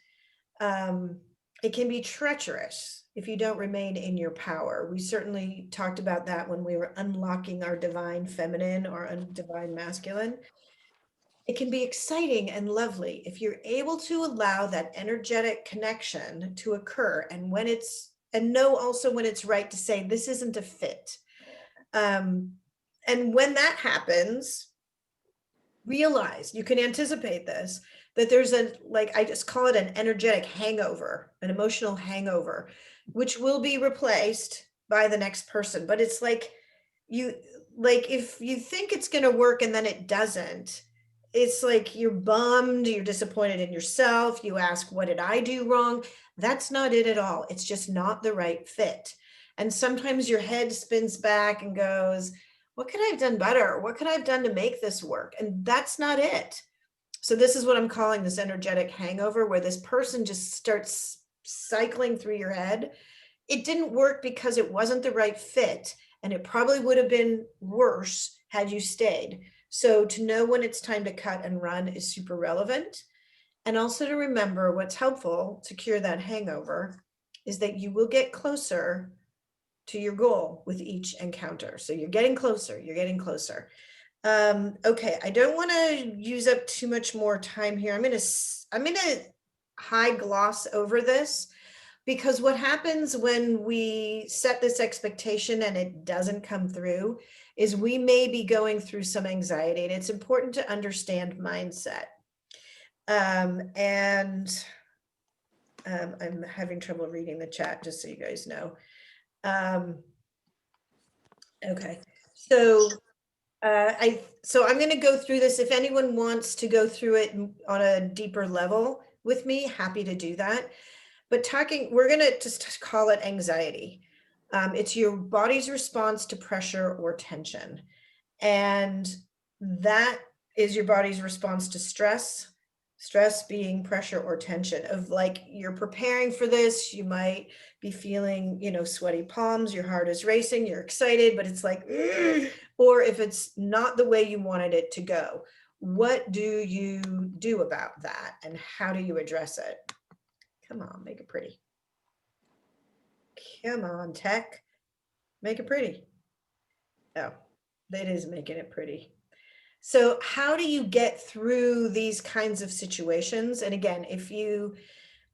[SPEAKER 1] It can be treacherous if you don't remain in your power. We certainly talked about that when we were unlocking our divine feminine or divine masculine. It can be exciting and lovely if you're able to allow that energetic connection to occur, and when it's, and know also when it's right to say this isn't a fit. And when that happens, realize, you can anticipate this, that there's a, like I just call it an energetic hangover, an emotional hangover, which will be replaced by the next person. But it's like you, like if you think it's going to work and then it doesn't, it's like you're bummed, you're disappointed in yourself, you ask, what did I do wrong? That's not it at all. It's just not the right fit. And sometimes your head spins back and goes, what could I have done better? What could I have done to make this work? And that's not it. So this is what I'm calling this energetic hangover, where this person just starts cycling through your head. It didn't work because it wasn't the right fit, and it probably would have been worse had you stayed. So to know when it's time to cut and run is super relevant. And also to remember, what's helpful to cure that hangover is that you will get closer to your goal with each encounter. So you're getting closer, you're getting closer. Okay, I don't want to use up too much more time here. I'm gonna high gloss over this, because what happens when we set this expectation and it doesn't come through is we may be going through some anxiety, and it's important to understand mindset. I'm having trouble reading the chat, just so you guys know. Okay, so I'm going to go through this. If anyone wants to go through it on a deeper level with me, happy to do that. But we're going to just call it anxiety. It's your body's response to pressure or tension. And that is your body's response to stress being pressure or tension, of like, you're preparing for this, you might be feeling, sweaty palms, your heart is racing, you're excited, but it's like, or if it's not the way you wanted it to go, what do you do about that? And how do you address it? Come on, make it pretty. Come on, tech, make it pretty. Oh, that is making it pretty. So how do you get through these kinds of situations? And again, if you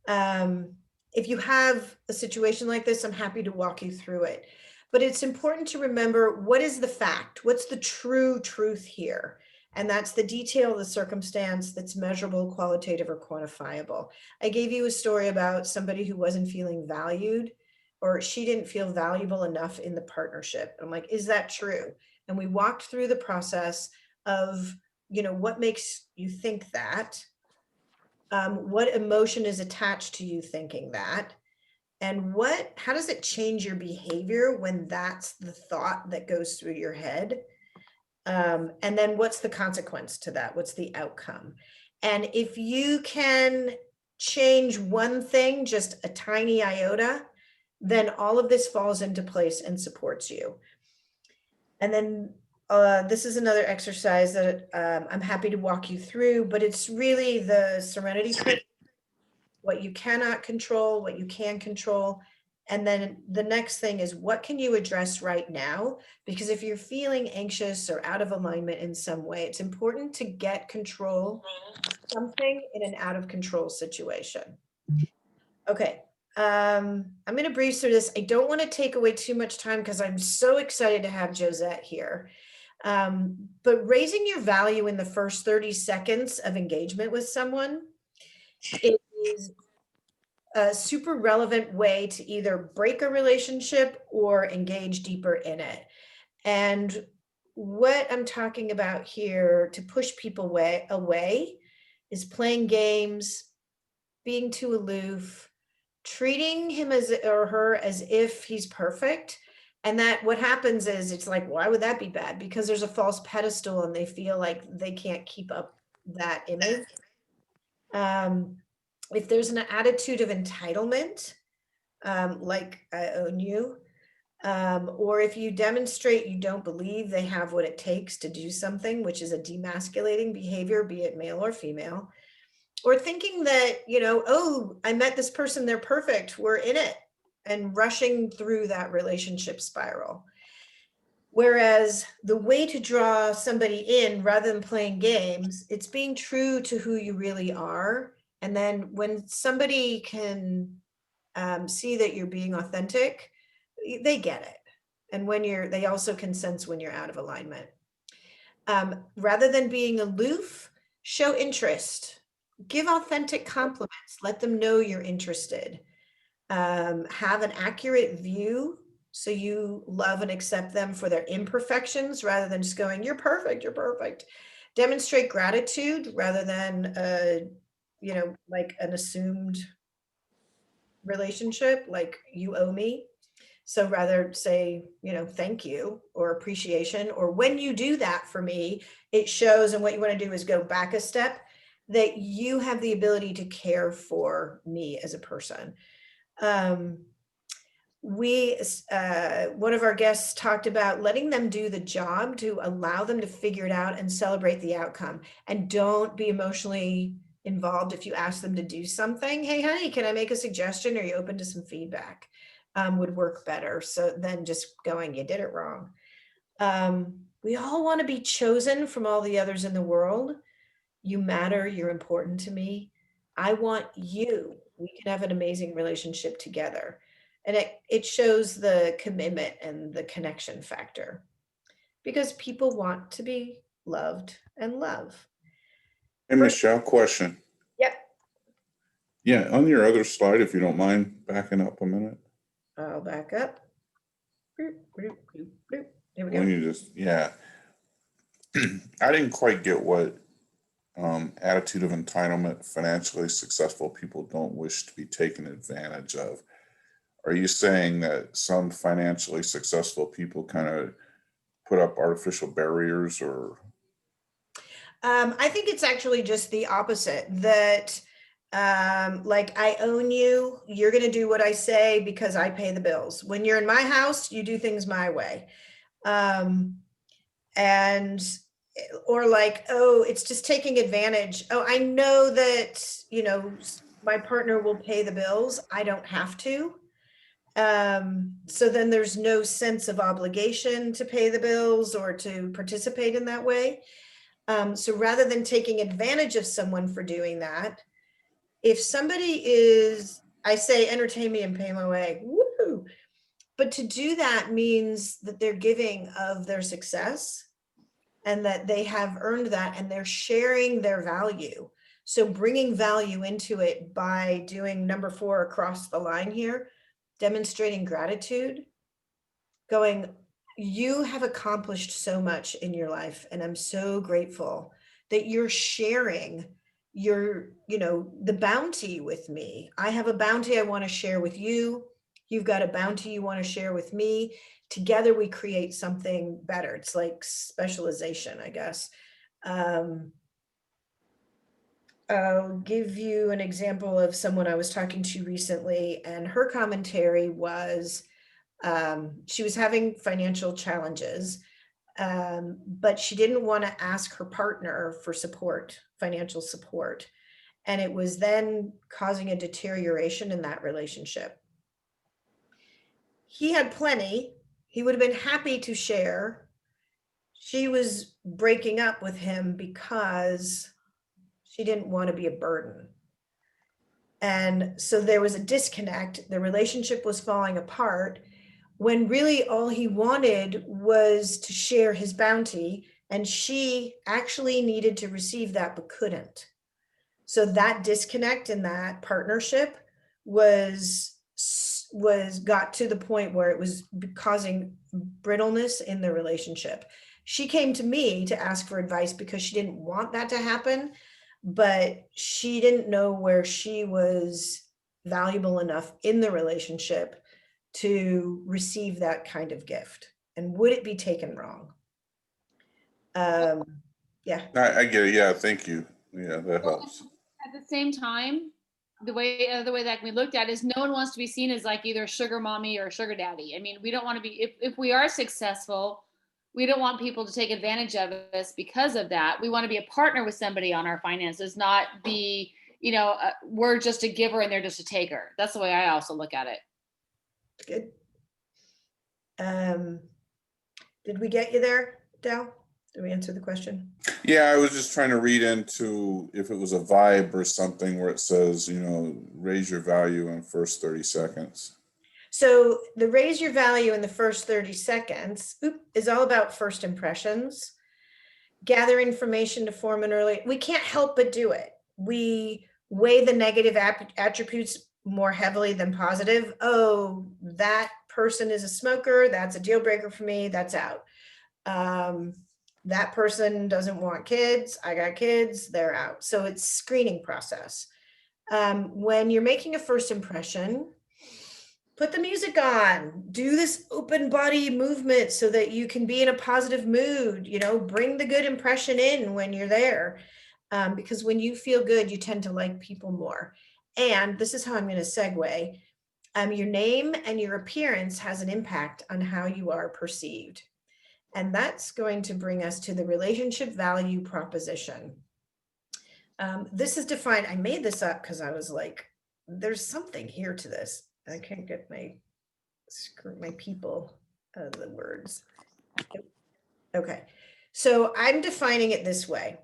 [SPEAKER 1] have a situation like this, I'm happy to walk you through it. But it's important to remember, what is the fact? What's the true truth here? And that's the detail of the circumstance that's measurable, qualitative, or quantifiable. I gave you a story about somebody who wasn't feeling valued, or she didn't feel valuable enough in the partnership. I'm like, is that true? And we walked through the process of, what makes you think that? What emotion is attached to you thinking that? And how does it change your behavior when that's the thought that goes through your head? And then what's the consequence to that? What's the outcome? And if you can change one thing, just a tiny iota, then all of this falls into place and supports you. And then this is another exercise that I'm happy to walk you through, but it's really the serenity, what you cannot control, what you can control. And then the next thing is, what can you address right now? Because if you're feeling anxious or out of alignment in some way, it's important to get control of something in an out of control situation. Okay. I'm going to breeze through this. I don't want to take away too much time because I'm so excited to have Josette here. But raising your value in the first 30 seconds of engagement with someone is a super relevant way to either break a relationship or engage deeper in it. And what I'm talking about here, to push people away, is playing games, being too aloof, treating him or her as if he's perfect. And that what happens is, it's like, why would that be bad? Because there's a false pedestal and they feel like they can't keep up that image. If there's an attitude of entitlement, like I own you, or if you demonstrate you don't believe they have what it takes to do something, which is a demasculating behavior, be it male or female, or thinking that, oh, I met this person, they're perfect, we're in it, and rushing through that relationship spiral. Whereas the way to draw somebody in rather than playing games, it's being true to who you really are. And then when somebody can see that you're being authentic, they get it. And when they also can sense when you're out of alignment. Rather than being aloof, show interest, give authentic compliments, let them know you're interested. Have an accurate view, so you love and accept them for their imperfections rather than just going, you're perfect, you're perfect. Demonstrate gratitude rather than, like an assumed relationship, like you owe me. So rather say, thank you or appreciation, or when you do that for me, it shows, and what you want to do is go back a step, that you have the ability to care for me as a person. One of our guests talked about letting them do the job to allow them to figure it out and celebrate the outcome, and don't be emotionally involved if you ask them to do something. Hey, honey, can I make a suggestion? Are you open to some feedback? Would work better. So then just going, you did it wrong. We all want to be chosen from all the others in the world. You matter. You're important to me. I want you. We can have an amazing relationship together. And it shows the commitment and the connection factor, because people want to be loved and love.
[SPEAKER 4] Hey, Michelle, question.
[SPEAKER 1] Yep.
[SPEAKER 4] Yeah, on your other slide, if you don't mind backing up a minute.
[SPEAKER 1] I'll back up. Here we
[SPEAKER 4] When
[SPEAKER 1] go.
[SPEAKER 4] you just, yeah. I didn't quite get what attitude of entitlement, financially successful people don't wish to be taken advantage of. Are you saying that some financially successful people kind of put up artificial barriers, or?
[SPEAKER 1] I think it's actually just the opposite, that like, I own you, you're going to do what I say because I pay the bills. When you're in my house, you do things my way. And or like, oh, it's just taking advantage. Oh, I know that, my partner will pay the bills. I don't have to. So then there's no sense of obligation to pay the bills or to participate in that way. So rather than taking advantage of someone for doing that, if somebody is, I say, entertain me and pay my way, woo! But to do that means that they're giving of their success and that they have earned that, and they're sharing their value. So bringing value into it by doing number 4 across the line here, demonstrating gratitude, going, you have accomplished so much in your life, and I'm so grateful that you're sharing your, the bounty with me. I have a bounty I want to share with you. You've got a bounty you want to share with me. Together we create something better. It's like specialization, I guess. I'll give you an example of someone I was talking to recently, and her commentary was, she was having financial challenges, but she didn't want to ask her partner for support, financial support. And it was then causing a deterioration in that relationship. He had plenty. He would have been happy to share. She was breaking up with him because she didn't want to be a burden. And so there was a disconnect. The relationship was falling apart, when really all he wanted was to share his bounty, and she actually needed to receive that but couldn't. So that disconnect in that partnership was got to the point where it was causing brittleness in the relationship. She came to me to ask for advice because she didn't want that to happen, but she didn't know where she was valuable enough in the relationship to receive that kind of gift, and would it be taken wrong? Yeah.
[SPEAKER 4] I get it. Yeah, thank you. Yeah, that helps.
[SPEAKER 6] At the same time, the way that can be looked at is no one wants to be seen as like either sugar mommy or sugar daddy. I mean, we don't want to be, if we are successful, we don't want people to take advantage of us because of that. We want to be a partner with somebody on our finances, not be, we're just a giver and they're just a taker. That's the way I also look at it.
[SPEAKER 1] Good. Did we get you there, Dal? Did we answer the question?
[SPEAKER 4] Yeah, I was just trying to read into if it was a vibe or something where it says, raise your value in first 30 seconds.
[SPEAKER 1] So the raise your value in the first 30 seconds is all about first impressions. Gather information to form an early, we can't help but do it. We weigh the negative attributes more heavily than positive. Oh, that person is a smoker. That's a deal breaker for me. That's out. That person doesn't want kids. I got kids. They're out. So it's screening process. When you're making a first impression, put the music on, do this open body movement so that you can be in a positive mood, bring the good impression in when you're there. Because when you feel good, you tend to like people more. And this is how I'm going to segue. Your name and your appearance has an impact on how you are perceived. And that's going to bring us to the relationship value proposition. This is defined, I made this up because I was like, there's something here to this. I can't get my people the words. Okay, so I'm defining it this way.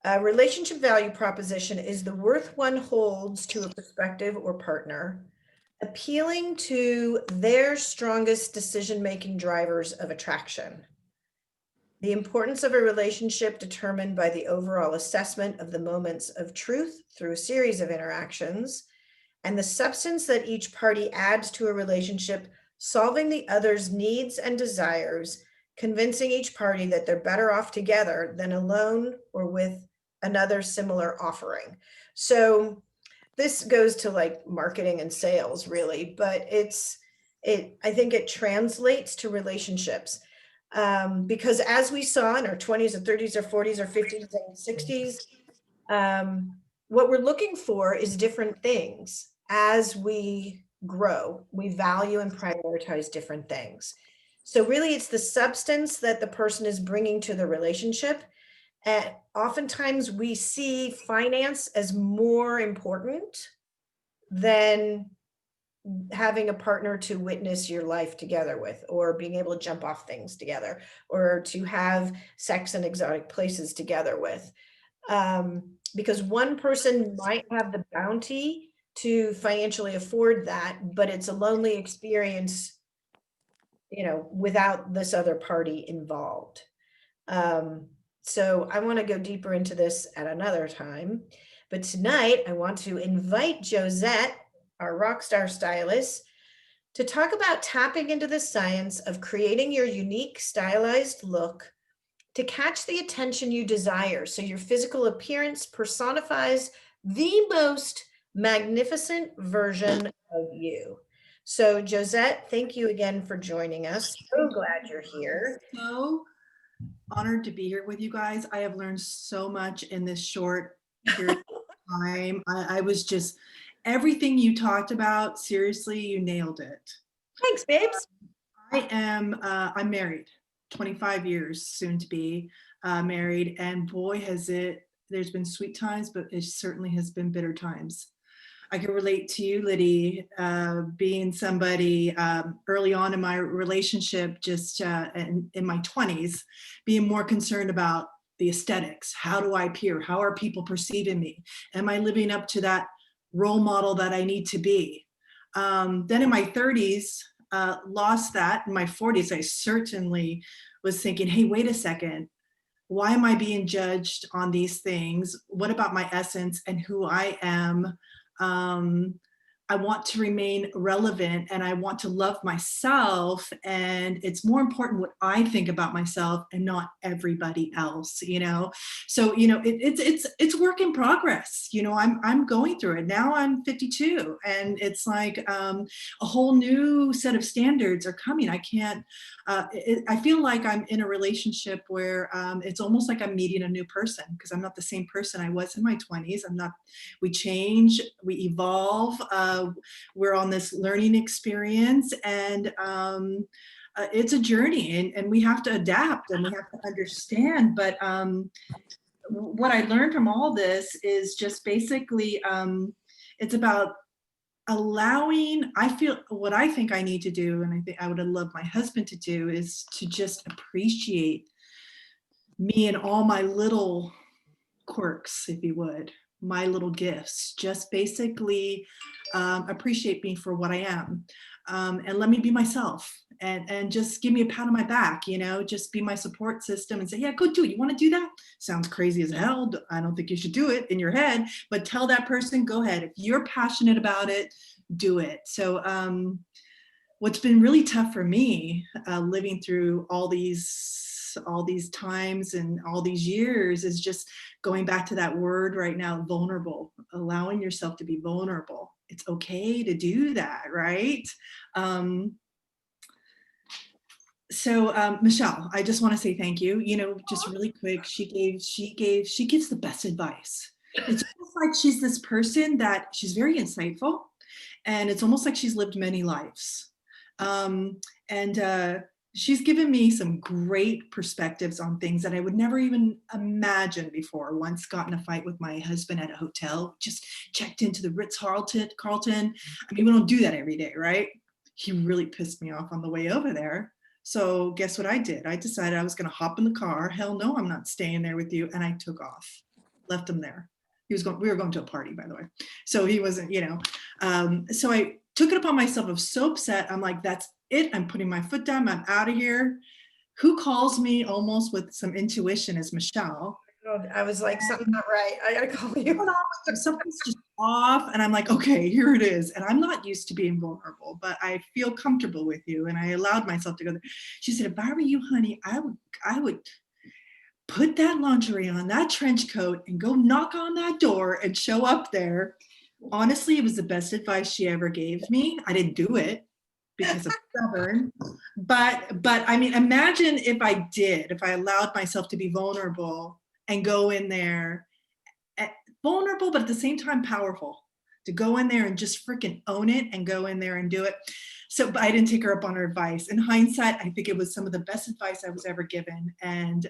[SPEAKER 1] A relationship value proposition is the worth one holds to a prospective or partner, appealing to their strongest decision-making drivers of attraction. The importance of a relationship determined by the overall assessment of the moments of truth through a series of interactions, and the substance that each party adds to a relationship, solving the other's needs and desires, convincing each party that they're better off together than alone or with another similar offering. So this goes to like marketing and sales really, but I think it translates to relationships. Because as we saw in our 20s or 30s or 40s or 50s and 60s, what we're looking for is different things. As we grow, we value and prioritize different things. So really it's the substance that the person is bringing to the relationship. And oftentimes we see finance as more important than having a partner to witness your life together with, or being able to jump off things together, or to have sex in exotic places together with. Because one person might have the bounty to financially afford that, but it's a lonely experience, without this other party involved. So I want to go deeper into this at another time, but tonight I want to invite Josette, our rock star stylist, to talk about tapping into the science of creating your unique stylized look to catch the attention you desire. So your physical appearance personifies the most magnificent version of you. So Josette, thank you again for joining us. So glad you're here.
[SPEAKER 9] So honored to be here with you guys. I have learned so much in this short period of time. I was just, everything you talked about, seriously, you nailed it.
[SPEAKER 1] Thanks, babes.
[SPEAKER 9] I'm married, 25 years soon to be married, and boy, there's been sweet times, but it certainly has been bitter times. I can relate to you, Liddy, being somebody early on in my relationship, just in my 20s, being more concerned about the aesthetics. How do I appear? How are people perceiving me? Am I living up to that role model that I need to be? Then in my 30s, lost that. In my 40s, I certainly was thinking, hey, wait a second. Why am I being judged on these things? What about my essence and who I am? I want to remain relevant and I want to love myself. And it's more important what I think about myself and not everybody else, you know? So, you know, it's work in progress. You know, I'm going through it now. I'm 52 and it's like a whole new set of standards are coming. I can't, I feel like I'm in a relationship where it's almost like I'm meeting a new person because I'm not the same person I was in my 20s. I'm not, we change, we evolve. We're on this learning experience and it's a journey and we have to adapt and we have to understand. But what I learned from all this is just basically, it's about allowing, I feel what I think I need to do, and I think I would have loved my husband to do, is to just appreciate me and all my little quirks, if you would, my little gifts, just basically appreciate me for what I am. And let me be myself and just give me a pat on my back, you know, just be my support system and say, yeah, go do it. You want to do that? Sounds crazy as hell. I don't think you should do it in your head, but tell that person, go ahead. If you're passionate about it, do it. So what's been really tough for me living through all these times and all these years is just going back to that word right now, vulnerable, allowing yourself to be vulnerable. It's okay to do that, right? So Michelle, I just want to say thank you. You know, just really quick, she gives the best advice. It's almost like she's this person that she's very insightful and it's almost like she's lived many lives. She's given me some great perspectives on things that I would never even imagine before. Once got in a fight with my husband at a hotel, just checked into the Ritz-Carlton. I mean, we don't do that every day, right? He really pissed me off on the way over there. So guess what I did? I decided I was going to hop in the car. Hell no, I'm not staying there with you. And I took off, left him there. We were going to a party, by the way. So he wasn't, you know, so I took it upon myself. I was so upset. I'm like, that's it. I'm putting my foot down. I'm out of here. Who calls me almost with some intuition is Michelle.
[SPEAKER 1] I was like, something's not right. I gotta call you.
[SPEAKER 9] Something's just off. And I'm like, okay, here it is. And I'm not used to being vulnerable, but I feel comfortable with you. And I allowed myself to go there. She said, if I were you, honey, I would put that lingerie on, that trench coat, and go knock on that door and show up there. Honestly, it was the best advice she ever gave me. I didn't do it because I'm stubborn, but I mean, imagine if I allowed myself to be vulnerable and go in there, vulnerable, but at the same time powerful, to go in there and just freaking own it and go in there and do it. So, but I didn't take her up on her advice. In hindsight, I think it was some of the best advice I was ever given. And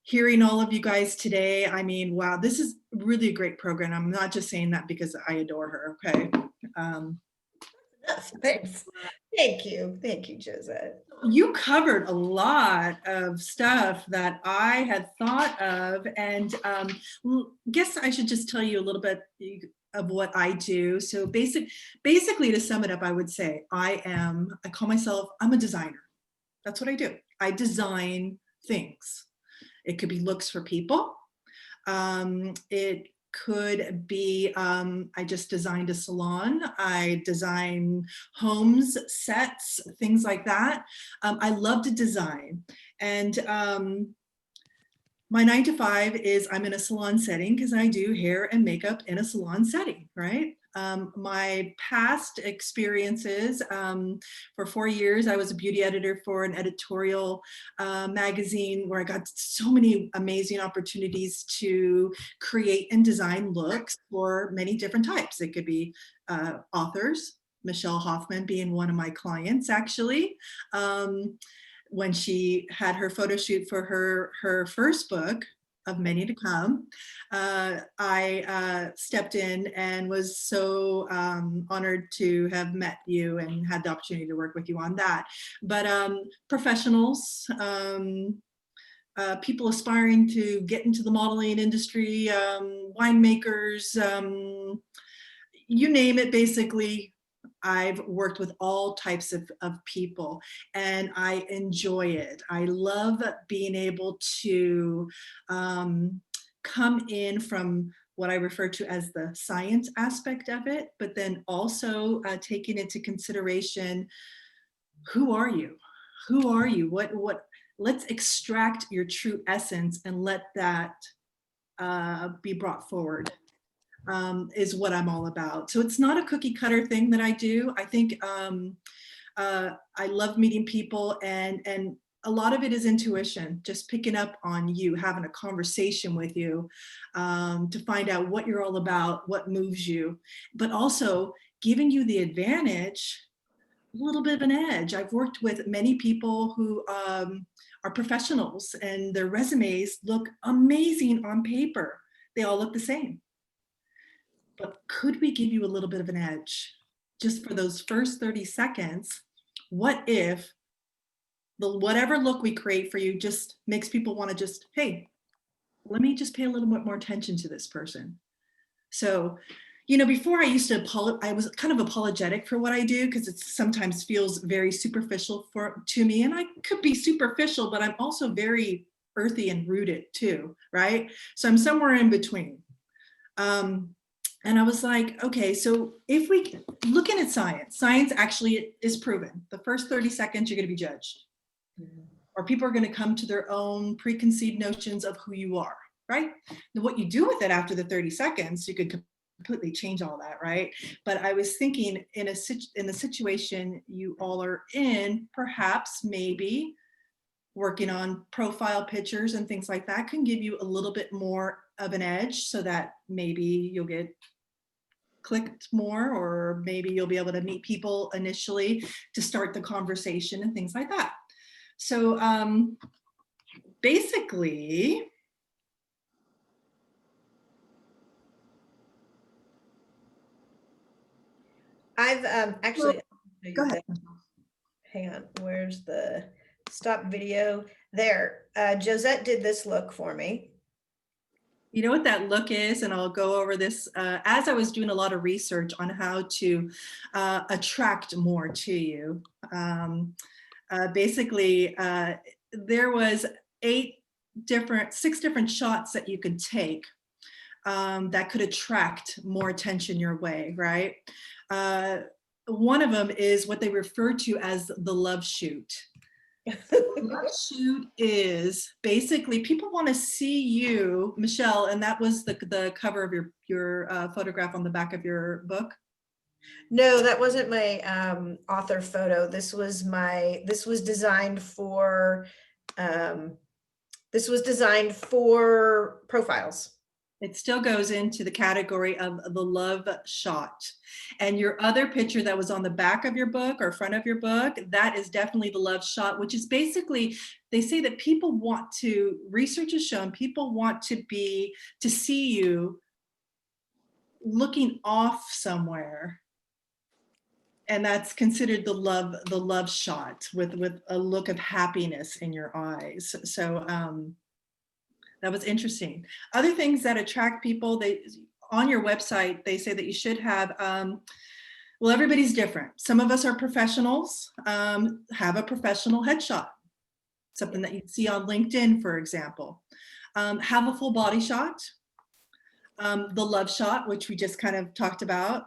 [SPEAKER 9] hearing all of you guys today, I mean, wow, this is really a great program. I'm not just saying that because I adore her, okay?
[SPEAKER 1] Thanks. Thank you, Josette.
[SPEAKER 9] You covered a lot of stuff that I had thought of, and guess I should just tell you a little bit of what I do. So basically, to sum it up, I would say I call myself, I'm a designer. That's what I do. I design things. It could be looks for people. It could be, I just designed a salon. I design homes, sets, things like that. I love to design. And my 9 to 5 is I'm in a salon setting because I do hair and makeup in a salon setting, right? My past experiences, for 4 years, I was a beauty editor for an editorial magazine where I got so many amazing opportunities to create and design looks for many different types. It could be authors, Michelle Hoffman being one of my clients, actually. When she had her photo shoot for her first book, of many to come, I stepped in and was so honored to have met you and had the opportunity to work with you on that. But professionals, people aspiring to get into the modeling industry, winemakers, you name it, basically. I've worked with all types of people and I enjoy it. I love being able to come in from what I refer to as the science aspect of it, but then also taking into consideration, who are you? Who are you? Let's extract your true essence and let that be brought forward, is what I'm all about. So it's not a cookie cutter thing that I do. I think I love meeting people, and a lot of it is intuition, just picking up on you, having a conversation with you, to find out what you're all about, what moves you, but also giving you the advantage, a little bit of an edge. I've worked with many people who are professionals, and their resumes look amazing on paper. They all look the same. But could we give you a little bit of an edge just for those first 30 seconds? What if whatever look we create for you just makes people want to just, hey, let me just pay a little bit more attention to this person. So, you know, before I used to I was kind of apologetic for what I do, because it sometimes feels very superficial to me, and I could be superficial, but I'm also very earthy and rooted too, right? So I'm somewhere in between. And I was like, okay, so if we looking at science actually is proven. The first 30 seconds, you're going to be judged. Or people are going to come to their own preconceived notions of who you are, right? Now, what you do with it after the 30 seconds, you could completely change all that, right? But I was thinking in the situation you all are in, perhaps maybe working on profile pictures and things like that can give you a little bit more of an edge, so that maybe you'll get clicked more, or maybe you'll be able to meet people initially to start the conversation and things like that. So basically,
[SPEAKER 1] I've actually,
[SPEAKER 9] go ahead.
[SPEAKER 1] hang on, where's the stop video? There, Josette did this look for me.
[SPEAKER 9] You know what that look is, and I'll go over this as I was doing a lot of research on how to attract more to you. Basically, there was 6 different shots that you could take that could attract more attention your way, right? One of them is what they refer to as the love shoot. Love shoot is basically people want to see you, Michelle, and that was the cover of your photograph on the back of your book.
[SPEAKER 1] No, that wasn't my author photo. This was designed for profiles.
[SPEAKER 9] It still goes into the category of the love shot. And your other picture that was on the back of your book or front of your book, that is definitely the love shot, which is basically, they say that people want to, research has shown, people want to see you looking off somewhere. And that's considered the love shot with a look of happiness in your eyes. So that was interesting. Other things that attract people, on your website, they say that you should have, well, everybody's different. Some of us are professionals, have a professional headshot, something that you'd see on LinkedIn, for example. Have a full body shot, the love shot, which we just kind of talked about,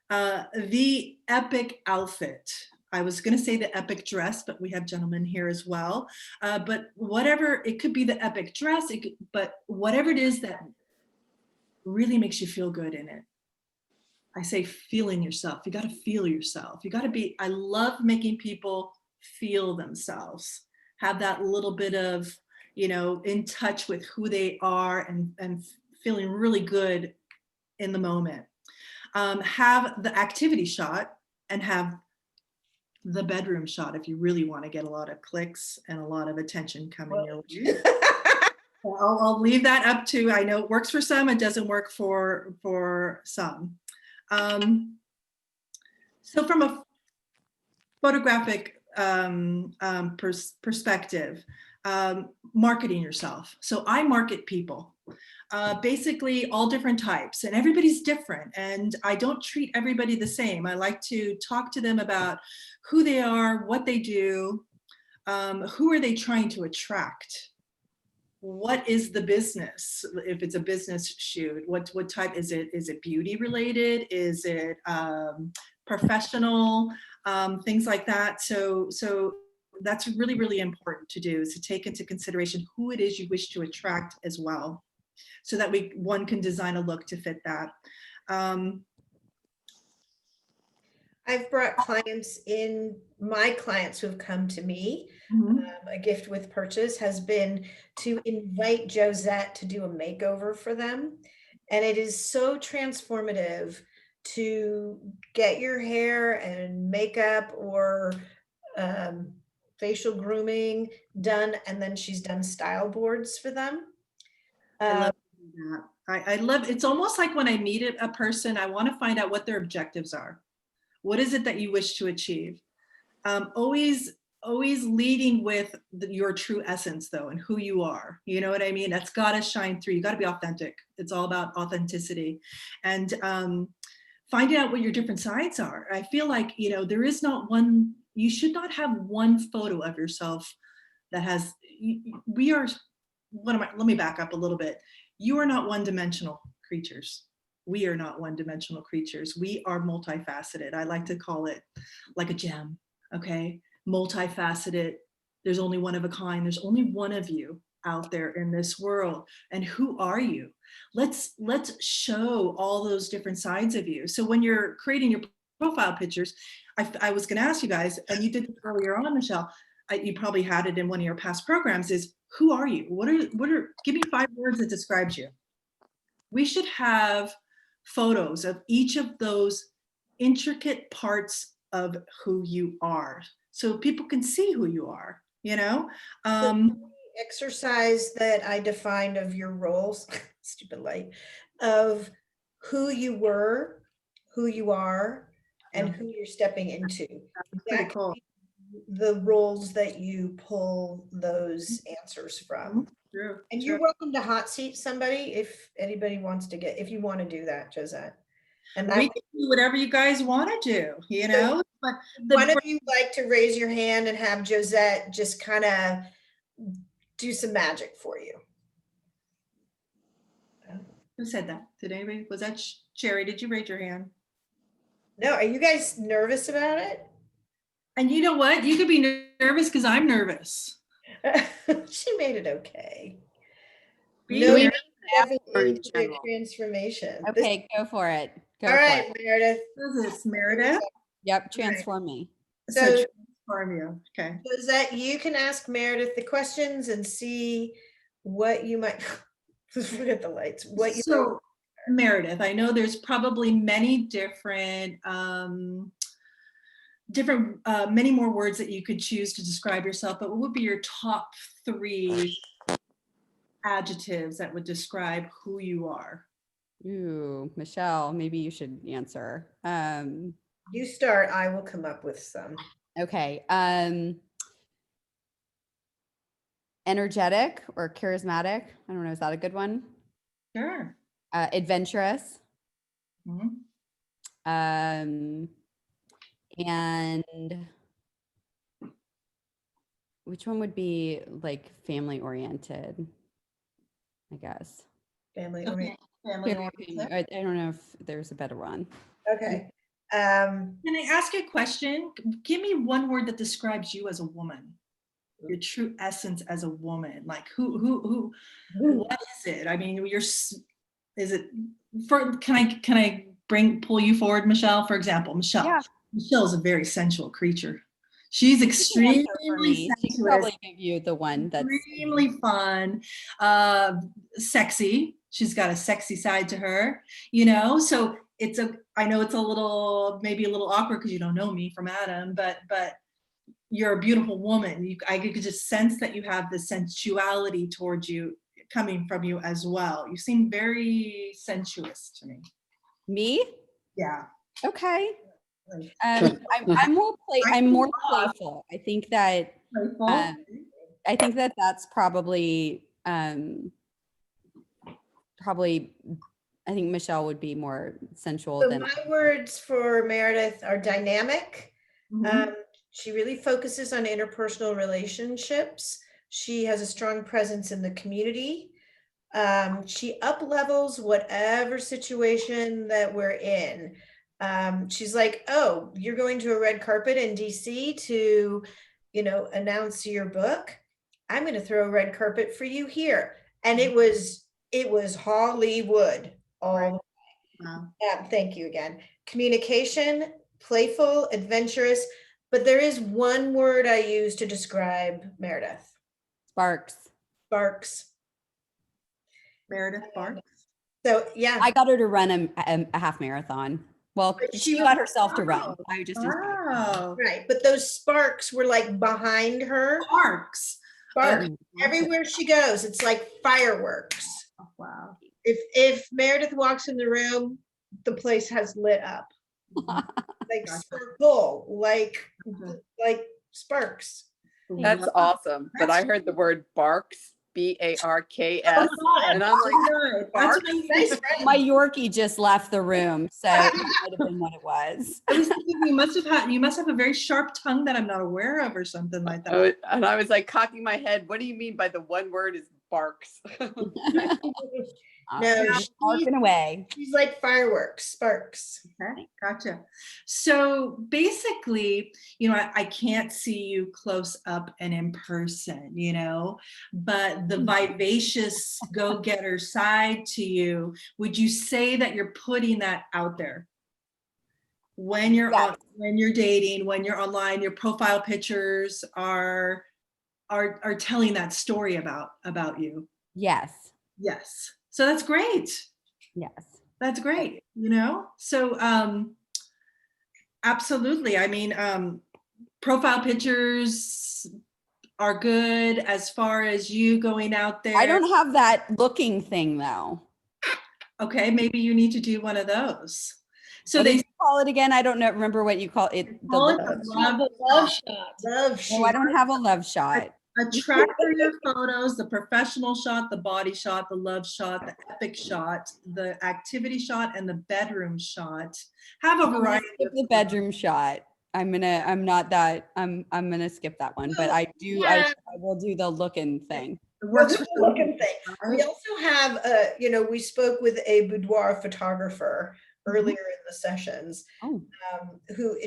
[SPEAKER 9] the epic outfit. I was going to say the epic dress, but we have gentlemen here as well. But whatever, it could be the epic dress, but whatever it is that really makes you feel good in it. I say feeling yourself. You got to feel yourself. You got to be, I love making people feel themselves, have that little bit of, you know, in touch with who they are and feeling really good in the moment. Have the activity shot and have the bedroom shot if you really want to get a lot of clicks and a lot of attention coming your way. I'll leave that up to, I know it works for some, it doesn't work for some. So from a photographic perspective, marketing yourself. So I market people. Basically all different types, and everybody's different, and I don't treat everybody the same. I like to talk to them about who they are, what they do, who are they trying to attract, what is the business? If it's a business shoot, what type is it? Is it beauty related? Is it professional? Things like that. So that's really, really important to do, is to take into consideration who it is you wish to attract as well, so that one can design a look to fit that.
[SPEAKER 1] I've brought clients in, my clients who've come to me, a gift with purchase has been to invite Josette to do a makeover for them. And it is so transformative to get your hair and makeup or facial grooming done, and then she's done style boards for them.
[SPEAKER 9] I love that. I love, it's almost like when I meet a person, I want to find out what their objectives are. What is it that you wish to achieve? Always leading with your true essence though, and who you are. You know what I mean? That's got to shine through. You got to be authentic. It's all about authenticity, and finding out what your different sides are. I feel like, you know, there is not one, you should not have one photo of yourself that has, let me back up a little bit. You are not one-dimensional creatures. We are not one-dimensional creatures. We are multifaceted. I like to call it like a gem, okay? Multifaceted. There's only one of a kind. There's only one of you out there in this world. And who are you? Let's show all those different sides of you. So when you're creating your profile pictures, I was going to ask you guys, and you did this earlier on, Michelle, you probably had it in one of your past programs, is who are you? Give me 5 words that describes you. We should have photos of each of those intricate parts of who you are, so people can see who you are, you know?
[SPEAKER 1] Exercise that I defined of your roles, stupid light, of who you were, who you are, and who you're stepping into.
[SPEAKER 9] Pretty cool.
[SPEAKER 1] The roles that you pull those answers from.
[SPEAKER 9] True,
[SPEAKER 1] and
[SPEAKER 9] true.
[SPEAKER 1] You're welcome to hot seat somebody if anybody wants to if you want to do that, Josette. And
[SPEAKER 9] we can do whatever you guys want to do, you know?
[SPEAKER 1] But one of you like to raise your hand and have Josette just kind of do some magic for you.
[SPEAKER 9] Who said that? Did anybody? Was that Sherry? Did you raise your hand?
[SPEAKER 1] No, are you guys nervous about it?
[SPEAKER 9] And you know what? You could be nervous because I'm nervous.
[SPEAKER 1] She made it okay.
[SPEAKER 8] No,
[SPEAKER 1] transformation.
[SPEAKER 8] Okay, go for it.
[SPEAKER 1] All right, Meredith.
[SPEAKER 9] Who's this, Meredith?
[SPEAKER 8] Yep, transform me.
[SPEAKER 9] So transform you. Okay.
[SPEAKER 1] So that you can ask Meredith the questions and see what you might forget the lights. What you
[SPEAKER 9] so Meredith, I know there's probably many different many more words that you could choose to describe yourself, but what would be your top 3 adjectives that would describe who you are?
[SPEAKER 8] Ooh, Michelle, maybe you should answer.
[SPEAKER 1] You start, I will come up with some.
[SPEAKER 8] Okay. Energetic or charismatic. I don't know. Is that a good one?
[SPEAKER 9] Sure.
[SPEAKER 8] Adventurous.
[SPEAKER 9] Mm-hmm.
[SPEAKER 8] And which one would be like family oriented? I guess.
[SPEAKER 1] Family oriented.
[SPEAKER 8] I don't know if there's a better one.
[SPEAKER 1] Okay.
[SPEAKER 9] Can I ask you a question? Give me one word that describes you as a woman. Your true essence as a woman. Like who what is it? I mean, is it can I pull you forward, Michelle, for example? Michelle. Yeah. Michelle is a very sensual creature. She's extremely
[SPEAKER 8] she can probably give you the one that's
[SPEAKER 9] extremely fun, sexy. She's got a sexy side to her, you know. So I know it's maybe a little awkward because you don't know me from Adam, but you're a beautiful woman. I could just sense that you have the sensuality towards you coming from you as well. You seem very sensuous to me.
[SPEAKER 8] Me?
[SPEAKER 9] Yeah.
[SPEAKER 8] Okay. I'm more playful. I think that that's probably I think Michelle would be more sensual
[SPEAKER 1] so
[SPEAKER 8] than
[SPEAKER 1] my words for Meredith are dynamic. Mm-hmm. She really focuses on interpersonal relationships, She has a strong presence in the community. She up levels whatever situation that we're in. She's like, oh, you're going to a red carpet in DC to, announce your book. I'm going to throw a red carpet for you here. And it was Hollywood all
[SPEAKER 9] Right.
[SPEAKER 1] the way.
[SPEAKER 9] Wow.
[SPEAKER 1] Thank you again. Communication, playful, adventurous, but there is one word I use to describe Meredith.
[SPEAKER 8] Sparks.
[SPEAKER 1] Sparks.
[SPEAKER 9] Meredith Barks.
[SPEAKER 1] So yeah,
[SPEAKER 8] I got her to run a half marathon. Well, she got herself to run. I just
[SPEAKER 9] Wow.
[SPEAKER 1] right. But those sparks were like behind her.
[SPEAKER 9] Sparks.
[SPEAKER 1] Sparks.
[SPEAKER 9] Okay.
[SPEAKER 1] Everywhere she goes, it's like fireworks.
[SPEAKER 9] Oh, wow.
[SPEAKER 1] If Meredith walks in the room, the place has lit up. Like sparkle, like sparks.
[SPEAKER 3] That's awesome. But I heard the word barks, BARKS. And I'm like, barks?
[SPEAKER 1] Nice.
[SPEAKER 8] My Yorkie just left the room, so it might have been what it was.
[SPEAKER 9] I was thinking you must have a very sharp tongue that I'm not aware of, or something like that.
[SPEAKER 3] And I was like cocking my head. What do you mean by the one word is barks?
[SPEAKER 1] No,
[SPEAKER 8] Barking away.
[SPEAKER 1] she's like fireworks, sparks.
[SPEAKER 9] Okay, gotcha. So basically, I can't see you close up and in person, but the vivacious go-getter side to you, would you say that you're putting that out there? When you're when you're dating, when you're online, your profile pictures are telling that story about you.
[SPEAKER 8] Yes.
[SPEAKER 9] Yes. So that's great.
[SPEAKER 8] Yes.
[SPEAKER 9] That's great. So absolutely. I mean, profile pictures are good as far as you going out there.
[SPEAKER 8] I don't have that looking thing though.
[SPEAKER 9] Okay, maybe you need to do one of those. So
[SPEAKER 8] What
[SPEAKER 9] they
[SPEAKER 8] did you call it again. I don't know. Remember what you call it.
[SPEAKER 9] call it the love shot.
[SPEAKER 1] Love
[SPEAKER 8] Oh, I don't have a love shot.
[SPEAKER 9] Attract for your photos, the professional shot, the body shot, the love shot, the epic shot, the activity shot, and the bedroom shot. Have a variety.
[SPEAKER 8] Skip the bedroom shot. I'm gonna skip that one, but I will do the looking thing.
[SPEAKER 9] It works for
[SPEAKER 1] looking thing. We also have we spoke with a boudoir photographer earlier in the sessions,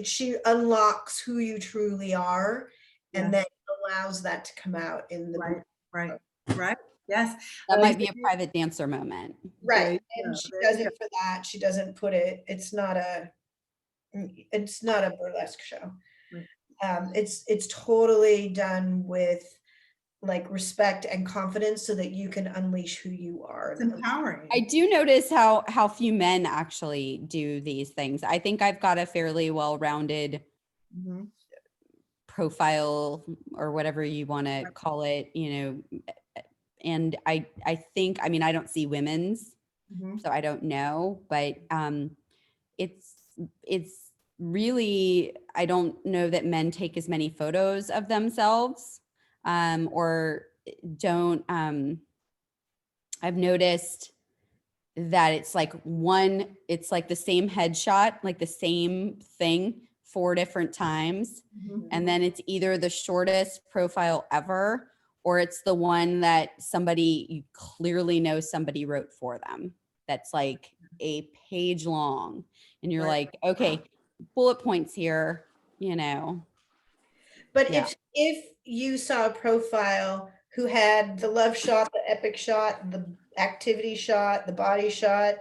[SPEAKER 1] she unlocks who you truly are, and then allows that to come out in the
[SPEAKER 9] right. Yes,
[SPEAKER 8] that might be a private dancer moment.
[SPEAKER 1] Right, and she does it for that. She doesn't put it. It's not a burlesque show. It's totally done with like respect and confidence, so that you can unleash who you are.
[SPEAKER 9] It's empowering.
[SPEAKER 8] I do notice how few men actually do these things. I think I've got a fairly well-rounded profile, or whatever you want to call it, and I think, I mean, I don't see women's, so I don't know, but it's really, I don't know that men take as many photos of themselves, or don't. I've noticed that it's like the same headshot, like the same thing 4 different times. And then it's either the shortest profile ever, or it's the one that you clearly know somebody wrote for them. That's like a page long. And you're like, okay, bullet points here,
[SPEAKER 1] But if you saw a profile who had the love shot, the epic shot, the activity shot, the body shot,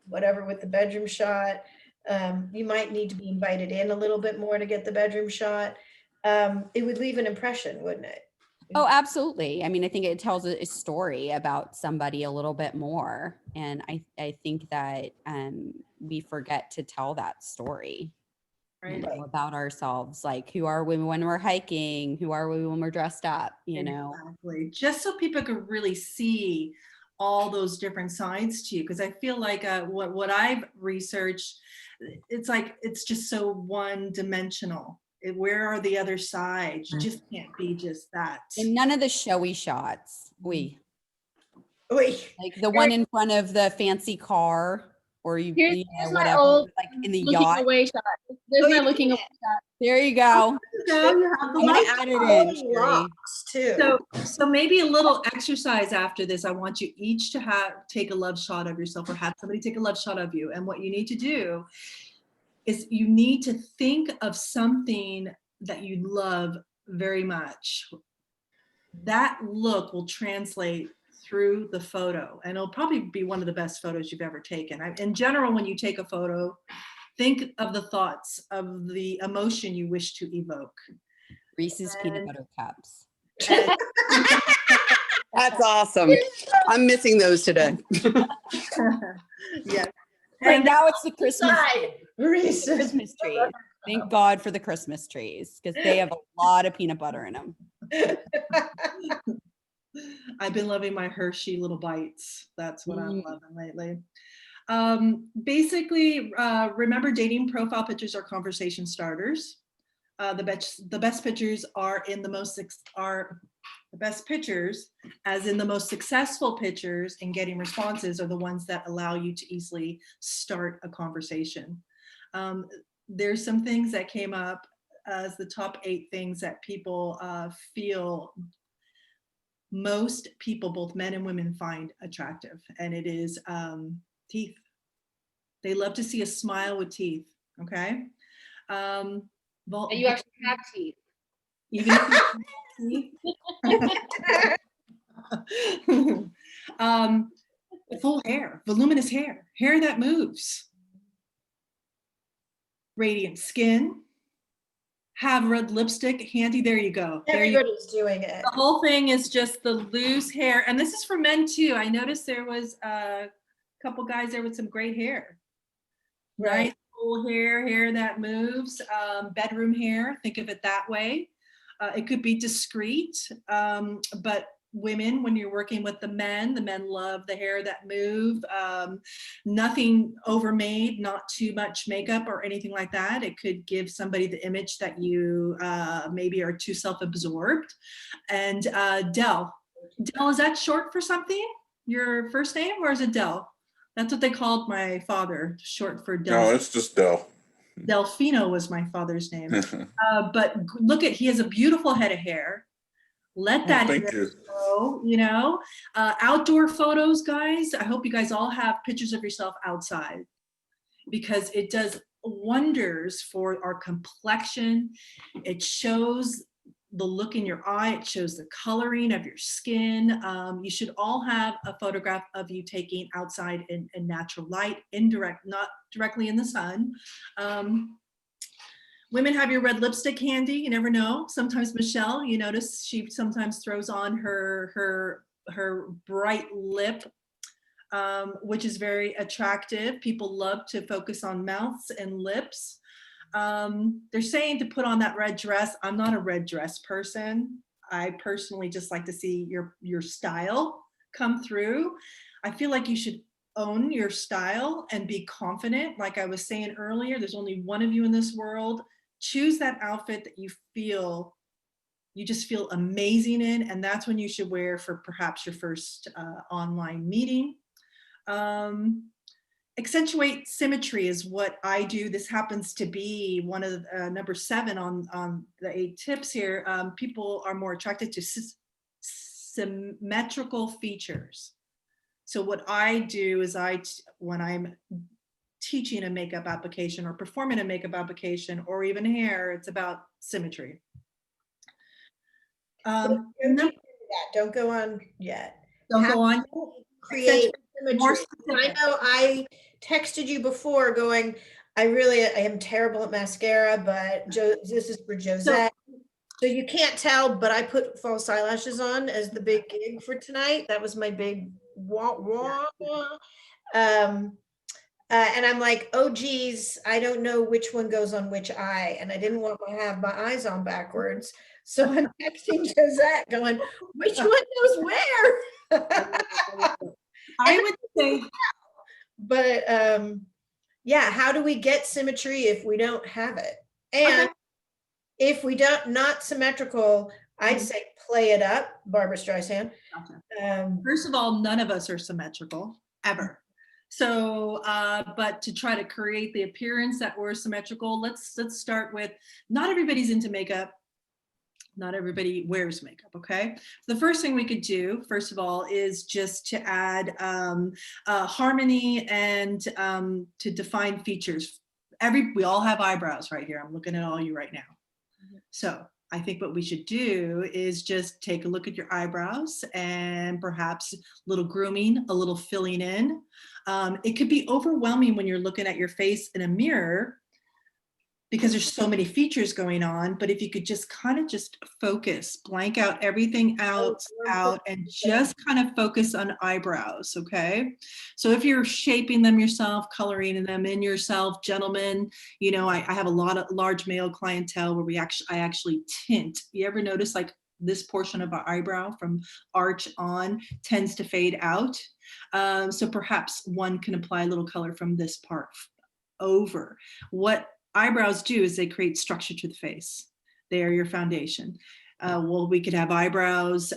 [SPEAKER 1] whatever with the bedroom shot, you might need to be invited in a little bit more to get the bedroom shot. It would leave an impression, wouldn't it?
[SPEAKER 8] Oh, absolutely. I mean, I think it tells a story about somebody a little bit more. And I think that we forget to tell that story about ourselves. Like, who are we when we're hiking? Who are we when we're dressed up?
[SPEAKER 9] Exactly. Just so people could really see all those different sides to you. Because I feel like what I've researched, it's like, it's just so one dimensional. Where are the other sides? You just can't be just that.
[SPEAKER 8] And none of the showy shots.
[SPEAKER 1] Wait.
[SPEAKER 8] Like the one in front of the fancy car, or
[SPEAKER 6] here's
[SPEAKER 8] whatever,
[SPEAKER 6] old
[SPEAKER 8] like in the
[SPEAKER 6] looking
[SPEAKER 8] yacht.
[SPEAKER 6] away shot. There's my looking away shot.
[SPEAKER 8] There you go.
[SPEAKER 9] Now you have the
[SPEAKER 8] I'm gonna
[SPEAKER 9] locks.
[SPEAKER 8] add it in, Sherry.
[SPEAKER 1] Locks too.
[SPEAKER 9] So maybe a little exercise after this. I want you each to take a love shot of yourself, or have somebody take a love shot of you. And what you need to do is you need to think of something that you love very much. That look will translate through the photo, and it'll probably be one of the best photos you've ever taken. In general, when you take a photo, think of the thoughts of the emotion you wish to evoke.
[SPEAKER 8] Reese's peanut butter cups.
[SPEAKER 3] That's awesome. I'm missing those today.
[SPEAKER 9] Yeah.
[SPEAKER 8] Right now it's the Christmas
[SPEAKER 1] Side, Reese's.
[SPEAKER 8] Christmas tree. Thank God for the Christmas trees, because they have a lot of peanut butter in them.
[SPEAKER 9] I've been loving my Hershey little bites. That's what I'm loving lately. Basically, remember, dating profile pictures are conversation starters. The best pictures are in the best pictures, as in the most successful pictures in getting responses, are the ones that allow you to easily start a conversation. There's some things that came up as the top 8 things that people feel most people, both men and women, find attractive, and it is teeth. They love to see a smile with teeth. Okay.
[SPEAKER 6] You actually have teeth.
[SPEAKER 9] Even if you have teeth. Full hair, voluminous hair, hair that moves, radiant skin, have red lipstick handy. There you go.
[SPEAKER 1] Everybody's doing it.
[SPEAKER 9] The whole thing is just the loose hair. And this is for men too. I noticed there was a couple guys there with some great hair.
[SPEAKER 1] Right.
[SPEAKER 9] Nice full hair that moves, bedroom hair, think of it that way. It could be discreet, but women, when you're working with the men love the hair that move, nothing overmade, not too much makeup or anything like that. It could give somebody the image that you maybe are too self-absorbed. And Del, is that short for something? Your first name, or is it Del? That's what they called my father, short for Del.
[SPEAKER 4] No, it's just Del.
[SPEAKER 9] Delfino was my father's name. But look he has a beautiful head of hair. Let that
[SPEAKER 4] thank you.
[SPEAKER 9] go, outdoor photos, guys. I hope you guys all have pictures of yourself outside, because it does wonders for our complexion. It shows the look in your eye. It shows the coloring of your skin. You should all have a photograph of you taking outside in natural light, not directly in the sun. Women, have your red lipstick handy. You never know. Sometimes Michelle, you notice she sometimes throws on her bright lip, which is very attractive. People love to focus on mouths and lips. They're saying to put on that red dress. I'm not a red dress person. I personally just like to see your style come through. I feel like you should own your style and be confident. Like I was saying earlier, there's only one of you in this world. Choose that outfit that you just feel amazing in, and that's when you should wear for perhaps your first online meeting. Accentuate Symmetry is what I do. This happens to be one of number 7 on the 8 tips here. People are more attracted to symmetrical features. So what I do is when I'm teaching a makeup application or performing a makeup application or even hair, it's about symmetry.
[SPEAKER 1] Don't go on yet.
[SPEAKER 9] Don't go on.
[SPEAKER 1] Create symmetry. I know I texted you before going, I am terrible at mascara, but this is for Josette. So you can't tell, but I put false eyelashes on as the big gig for tonight. That was my big wah. And I'm like, oh geez, I don't know which one goes on which eye, and I didn't want to have my eyes on backwards. So I'm texting Josette going, which one goes where?
[SPEAKER 9] I would say,
[SPEAKER 1] but yeah, how do we get symmetry if we don't have it? And if we not symmetrical, I'd say play it up, Barbara Streisand.
[SPEAKER 9] First of all, none of us are symmetrical ever. So, but to try to create the appearance that we're symmetrical, let's start with, not everybody's into makeup. Not everybody wears makeup, okay? The first thing we could do, first of all, is just to add harmony and to define features. We all have eyebrows right here. I'm looking at all you right now. So I think what we should do is just take a look at your eyebrows and perhaps a little grooming, a little filling in. It could be overwhelming when you're looking at your face in a mirror because there's so many features going on, but if you could just kind of just focus, blank out everything else out and just kind of focus on eyebrows, okay? So if you're shaping them yourself, coloring them in yourself, gentlemen, you know, I have a lot of large male clientele where I actually tint. You ever notice like this portion of our eyebrow from arch on tends to fade out? So perhaps one can apply a little color from this part over. What eyebrows do is they create structure to the face. They are your foundation. Well, we could have eyebrows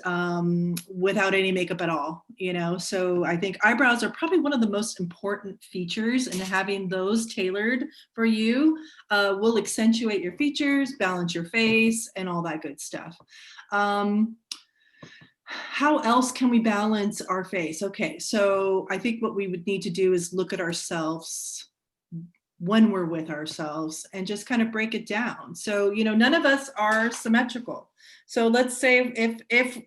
[SPEAKER 9] without any makeup at all, you know? So I think eyebrows are probably one of the most important features, and having those tailored for you will accentuate your features, balance your face, and all that good stuff. How else can we balance our face? Okay, so I think what we would need to do is look at ourselves when we're with ourselves and just kind of break it down. So, you know, none of us are symmetrical. So let's say if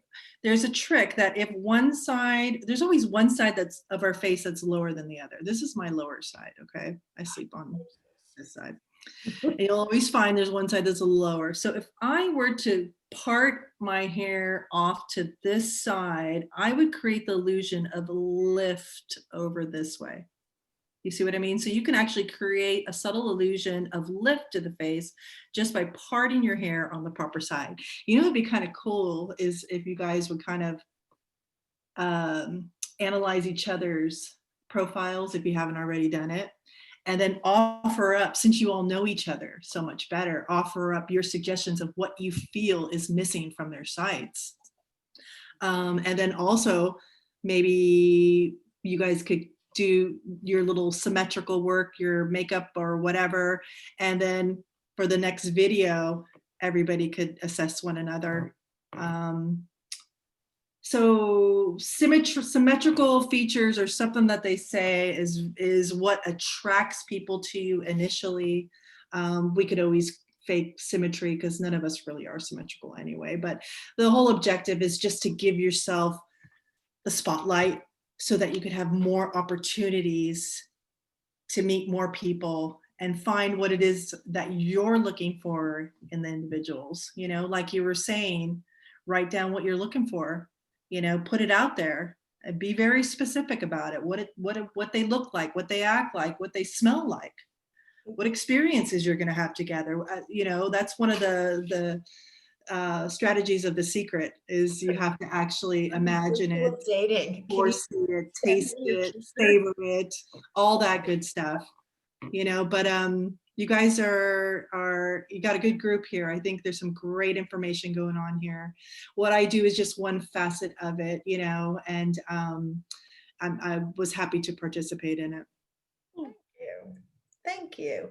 [SPEAKER 9] there's a trick that if one side, there's always one side that's of our face that's lower than the other. This is my lower side, okay? I sleep on this side. And you'll always find there's one side that's a little lower. So if I were to part my hair off to this side, I would create the illusion of lift over this way. You see what I mean? So you can actually create a subtle illusion of lift to the face just by parting your hair on the proper side. You know, it'd be kind of cool is if you guys would kind of analyze each other's profiles if you haven't already done it, and then offer up, since you all know each other so much better, offer up your suggestions of what you feel is missing from their sides. And then also maybe you guys could do your little symmetrical work, your makeup or whatever. And then for the next video, everybody could assess one another. So symmetrical features are something that they say is what attracts people to you initially. We could always fake symmetry because none of us really are symmetrical anyway, but the whole objective is just to give yourself the spotlight so that you could have more opportunities to meet more people and find what it is that you're looking for in the individuals. You know, like you were saying, write down what you're looking for, you know, put it out there and be very specific about it. What they look like, what they act like, what they smell like, what experiences you're going to have together. You know, that's one of the strategies of The Secret is you have to actually imagine it,
[SPEAKER 1] dating,
[SPEAKER 9] foresee it, taste it, savor it, all that good stuff, you know. But you guys you got a good group here. I think there's some great information going on here. What I do is just one facet of it, you know, and I was happy to participate in it.
[SPEAKER 1] Thank you. Thank you.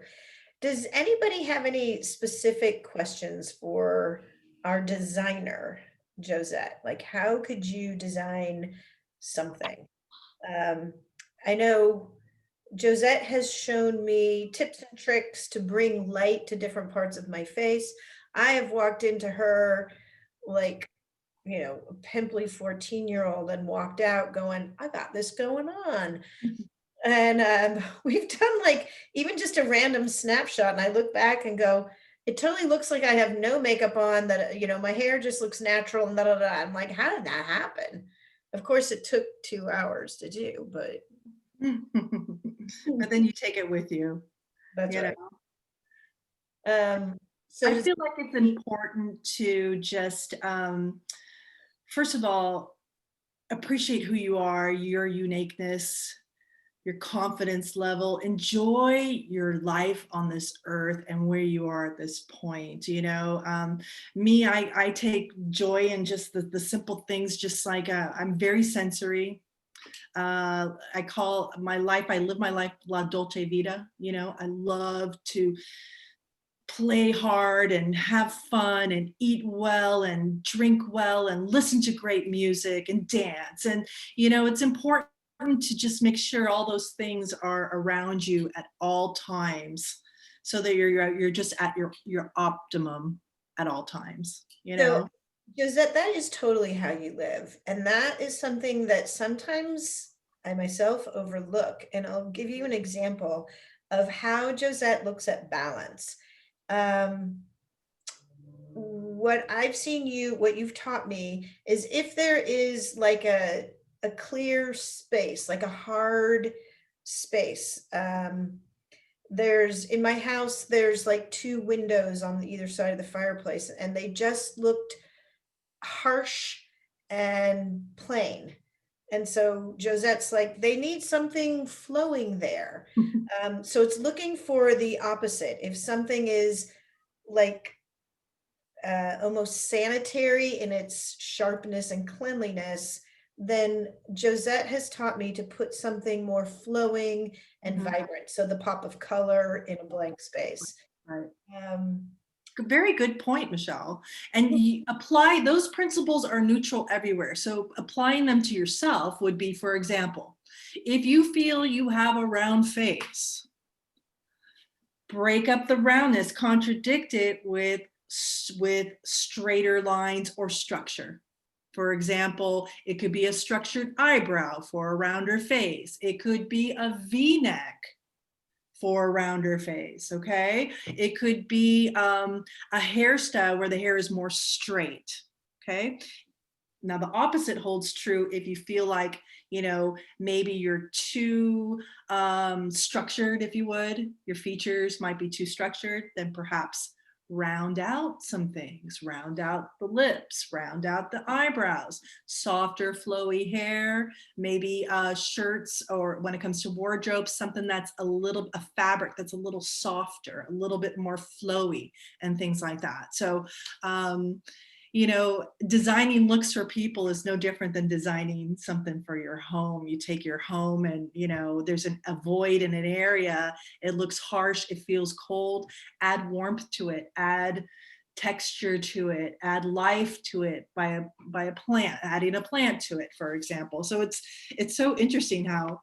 [SPEAKER 1] Does anybody have any specific questions for our designer, Josette? Like, how could you design something? I know Josette has shown me tips and tricks to bring light to different parts of my face. I have walked into her like, you know, a pimply 14-year-old and walked out going, I got this going on. And we've done like even just a random snapshot, and I look back and go, it totally looks like I have no makeup on, that, you know, my hair just looks natural and da da da. I'm like, how did that happen? Of course, it took 2 hours to do, but
[SPEAKER 9] but then you take it with you.
[SPEAKER 1] that's
[SPEAKER 9] you
[SPEAKER 1] right.
[SPEAKER 9] know?
[SPEAKER 1] So
[SPEAKER 9] I feel like it's important to just, first of all, appreciate who you are, your uniqueness, your confidence level, enjoy your life on this earth and where you are at this point. You know, me, I take joy in just the simple things, just like I'm very sensory. I call my life, I live my life la dolce vita. You know, I love to play hard and have fun and eat well and drink well and listen to great music and dance. And, you know, it's important to just make sure all those things are around you at all times so that you're just at your optimum at all times, you know?
[SPEAKER 1] So, Josette, that is totally how you live. And that is something that sometimes I myself overlook. And I'll give you an example of how Josette looks at balance. What I've seen you, what you've taught me is if there is like a clear space, like a hard space, there's in my house, there's like 2 windows on either side of the fireplace, and they just looked harsh and plain. And so Josette's like, they need something flowing there. So it's looking for the opposite. If something is like almost sanitary in its sharpness and cleanliness, then Josette has taught me to put something more flowing and vibrant. So the pop of color in a blank space.
[SPEAKER 9] Right.
[SPEAKER 1] Um,
[SPEAKER 9] Very good point, Michelle. And you apply, those principles are neutral everywhere. So applying them to yourself would be, for example, if you feel you have a round face, break up the roundness, contradict it with straighter lines or structure. For example, it could be a structured eyebrow for a rounder face. It could be a V-neck for a rounder face, okay? It could be a hairstyle where the hair is more straight, okay? Now the opposite holds true if you feel like, you know, maybe you're too structured, if you would. Your features might be too structured, then perhaps round out some things, round out the lips, round out the eyebrows, softer flowy hair, maybe shirts, or when it comes to wardrobe, something that's a fabric that's a little softer, a little bit more flowy and things like that. So, you know, designing looks for people is no different than designing something for your home. You take your home and, you know, there's a void in an area. It looks harsh. It feels cold. Add warmth to it. Add texture to it. Add life to it by a plant, adding a plant to it, for example. So it's so interesting how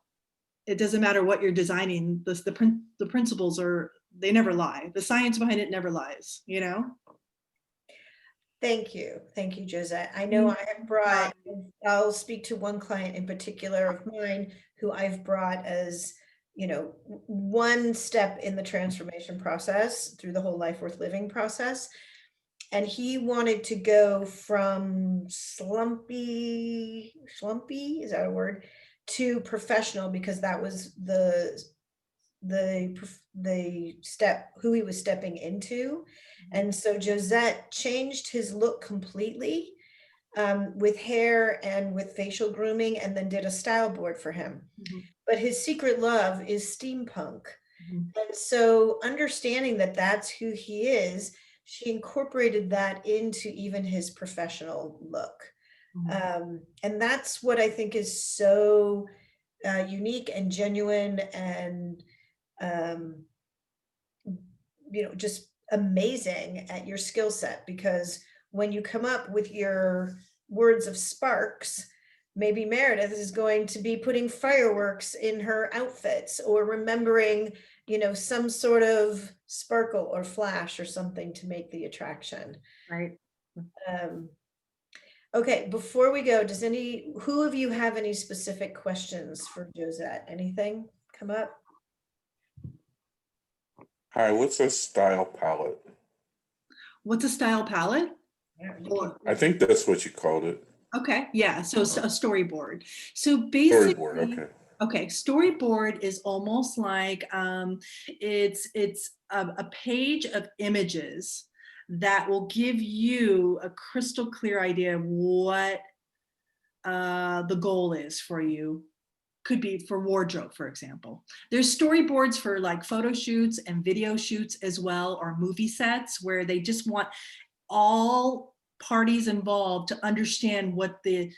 [SPEAKER 9] it doesn't matter what you're designing. The principles they never lie. The science behind it never lies, you know?
[SPEAKER 1] Thank you, Josette. I know I have brought, I'll speak to one client in particular of mine who I've brought as, you know, one step in the transformation process through the whole life worth living process. And he wanted to go from slumpy, is that a word, to professional, because that was the step, who he was stepping into. And so Josette changed his look completely with hair and with facial grooming, and then did a style board for him. But his secret love is steampunk. And so understanding that that's who he is, she incorporated that into even his professional look. And that's what I think is so unique and genuine and you know, just amazing at your skill set, because when you come up with your words of sparks, maybe Meredith is going to be putting fireworks in her outfits, or remembering, you know, some sort of sparkle or flash or something to make the attraction.
[SPEAKER 9] Right.
[SPEAKER 1] Okay, before we go, who of you have any specific questions for Josette? Anything come up?
[SPEAKER 4] Hi, what's a style palette?
[SPEAKER 9] What's a style palette?
[SPEAKER 4] I think that's what you called it.
[SPEAKER 9] Okay, yeah, so a storyboard. So basically,
[SPEAKER 4] Storyboard,
[SPEAKER 9] okay, storyboard is almost like it's a page of images that will give you a crystal clear idea of what the goal is for you. Could be for wardrobe, for example. There's storyboards for like photo shoots and video shoots as well, or movie sets, where they just want all parties involved to understand what the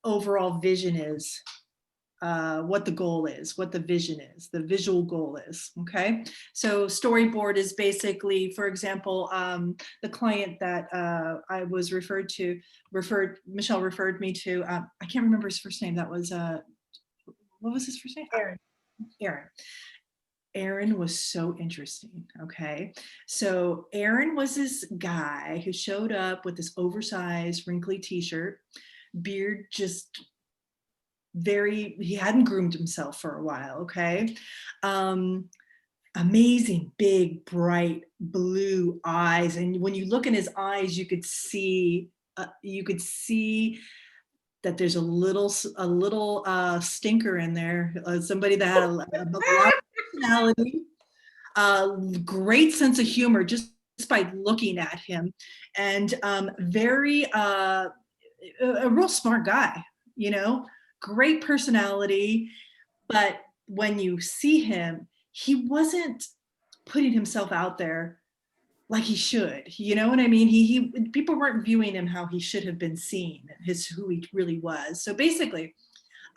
[SPEAKER 9] overall vision is what the goal is, what the vision is, the visual goal is. Okay, so storyboard is basically, for example, the client that I was Michelle referred me to. I can't remember his first name. That was what was his first name?
[SPEAKER 1] Aaron.
[SPEAKER 9] Aaron was so interesting. Okay, so Aaron was this guy who showed up with this oversized, wrinkly T-shirt, beard just he hadn't groomed himself for a while. Okay, amazing, big, bright blue eyes, and when you look in his eyes, you could see that there's a little stinker in there. Somebody that had a lot of personality, great sense of humor just by looking at him, and a real smart guy, you know, great personality. But when you see him, he wasn't putting himself out there like he should, you know what I mean? People weren't viewing him how he should have been seen, who he really was. So basically,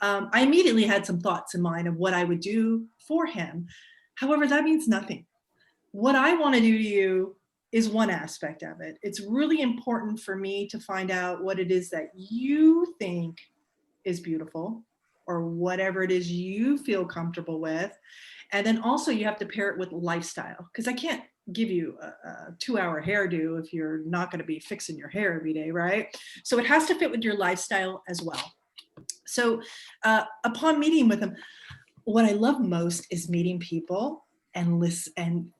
[SPEAKER 9] I immediately had some thoughts in mind of what I would do for him. However, that means nothing. What I want to do to you is one aspect of it. It's really important for me to find out what it is that you think is beautiful, or whatever it is you feel comfortable with. And then also you have to pair it with lifestyle, because I can't give you a 2-hour hairdo if you're not going to be fixing your hair every day, right? So it has to fit with your lifestyle as well. So upon meeting with him, what I love most is meeting people and listen. And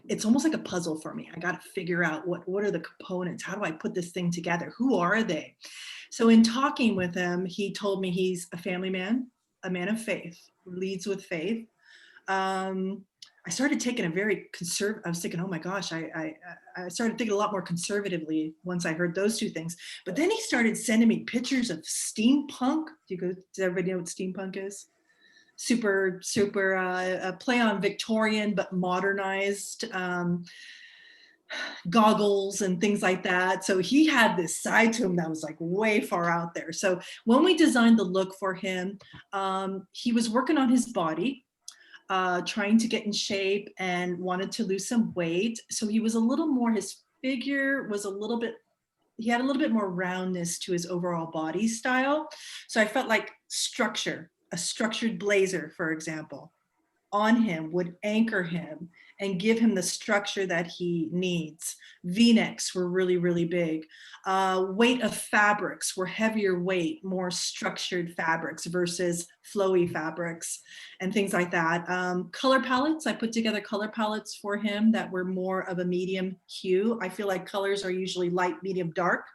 [SPEAKER 9] it's almost like a puzzle for me. I got to figure out what are the components? How do I put this thing together? Who are they? So in talking with him, he told me he's a family man, a man of faith, leads with faith. I started taking a very conservative, I was thinking, oh my gosh, I started thinking a lot more conservatively once I heard those two things. But then he started sending me pictures of steampunk. Does everybody know what steampunk is? Super play on Victorian, but modernized goggles and things like that. So he had this side to him that was like way far out there. So when we designed the look for him, he was working on his body, trying to get in shape and wanted to lose some weight. So he was a little more, his figure was he had a little bit more roundness to his overall body style. So I felt like structure, a structured blazer, for example, on him would anchor him and give him the structure that he needs. V-necks were really, really big. Weight of fabrics were heavier weight, more structured fabrics versus flowy fabrics and things like that. Color palettes, I put together color palettes for him that were more of a medium hue. I feel like colors are usually light, medium, dark.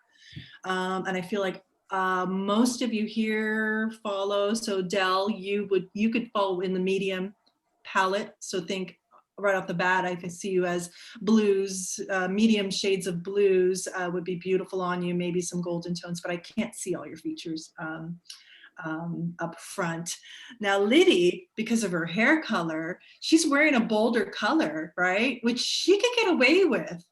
[SPEAKER 9] And I feel like most of you here follow. So Del, you could fall in the medium palette. So think right off the bat, I can see you as blues, medium shades of blues would be beautiful on you, maybe some golden tones, but I can't see all your features up front. Now Liddy, because of her hair color, she's wearing a bolder color, right? Which she could get away with.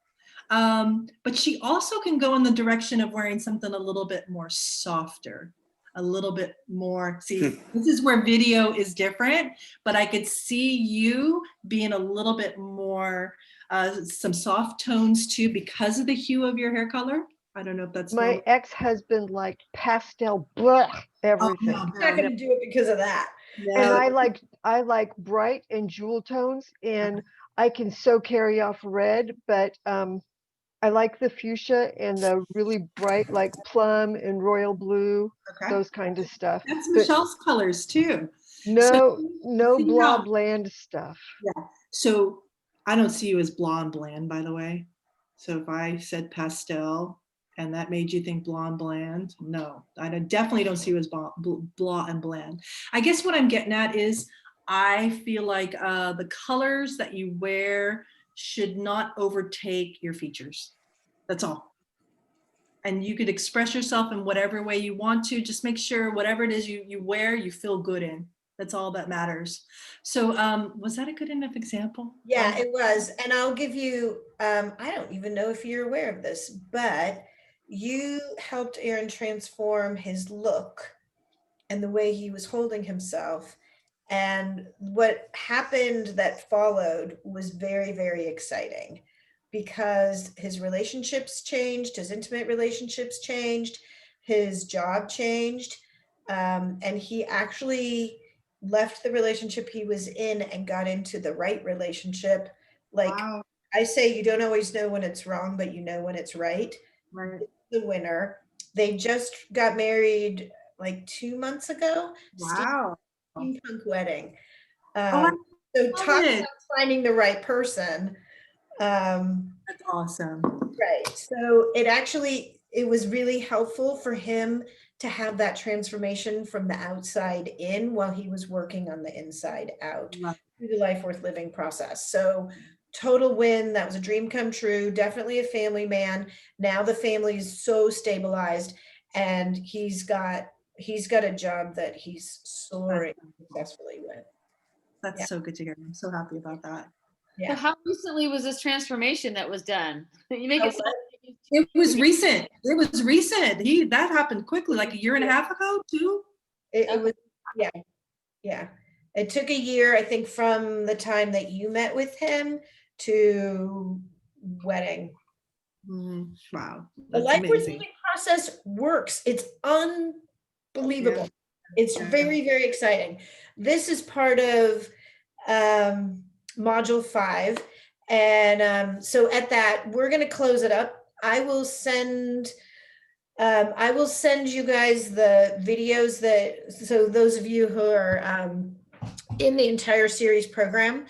[SPEAKER 9] But she also can go in the direction of wearing something a little bit more softer, a little bit more, see, this is where video is different, but I could see you being a little bit more, some soft tones too, because of the hue of your hair color. I don't know if that's
[SPEAKER 2] My ex-husband liked pastel, blah, everything.
[SPEAKER 1] I'm not going to do it because of that.
[SPEAKER 9] No.
[SPEAKER 2] And I like bright and jewel tones, and I can so carry off red, but I like the fuchsia and the really bright, like plum and royal blue, those kind of stuff.
[SPEAKER 9] That's Michelle's colors too.
[SPEAKER 2] No blah bland stuff.
[SPEAKER 9] Yeah. So I don't see you as blah and bland, by the way. So if I said pastel and that made you think blah and bland, no, I definitely don't see you as blah and bland. I guess what I'm getting at is I feel like the colors that you wear should not overtake your features. That's all. And you could express yourself in whatever way you want to. Just make sure whatever it is you wear, you feel good in. That's all that matters. So was that a good enough example?
[SPEAKER 1] Yeah, it was. And I'll give you, I don't even know if you're aware of this, but you helped Aaron transform his look and the way he was holding himself. And what happened that followed was very, very exciting because his relationships changed, his intimate relationships changed, his job changed. And he actually left the relationship he was in and got into the right relationship. Like
[SPEAKER 9] Wow.
[SPEAKER 1] I say, you don't always know when it's wrong, but you know when it's right.
[SPEAKER 9] Right.
[SPEAKER 1] The winner. They just got married like 2 months ago.
[SPEAKER 9] Wow.
[SPEAKER 1] Steampunk wedding.
[SPEAKER 9] Oh, I
[SPEAKER 1] So
[SPEAKER 9] love
[SPEAKER 1] talk
[SPEAKER 9] it.
[SPEAKER 1] about finding the right person.
[SPEAKER 9] That's awesome.
[SPEAKER 1] Right. So it was really helpful for him to have that transformation from the outside in while he was working on the inside out
[SPEAKER 9] Love
[SPEAKER 1] through the Life Worth Living process. So total win. That was a dream come true. Definitely a family man. Now the family is so stabilized, and he's got a job that he's soaring successfully with.
[SPEAKER 9] That's
[SPEAKER 1] Yeah.
[SPEAKER 9] so good to hear. I'm so happy about that.
[SPEAKER 6] So
[SPEAKER 1] Yeah.
[SPEAKER 6] how recently was this transformation that was done? You make
[SPEAKER 1] How
[SPEAKER 6] it sound like
[SPEAKER 9] It was recent. It was recent. That happened quickly, like a year and a half ago, too.
[SPEAKER 1] It was, yeah. Yeah. It took a year, I think, from the time that you met with him to wedding.
[SPEAKER 9] Wow.
[SPEAKER 1] The
[SPEAKER 9] That's
[SPEAKER 1] Life Worth
[SPEAKER 9] amazing.
[SPEAKER 1] Living process works. It's unbelievable. It's
[SPEAKER 9] Yeah.
[SPEAKER 1] very, very exciting. This is part of module 5. And so at that, we're going to close it up. I will send you guys the videos so those of you who are in the entire series program,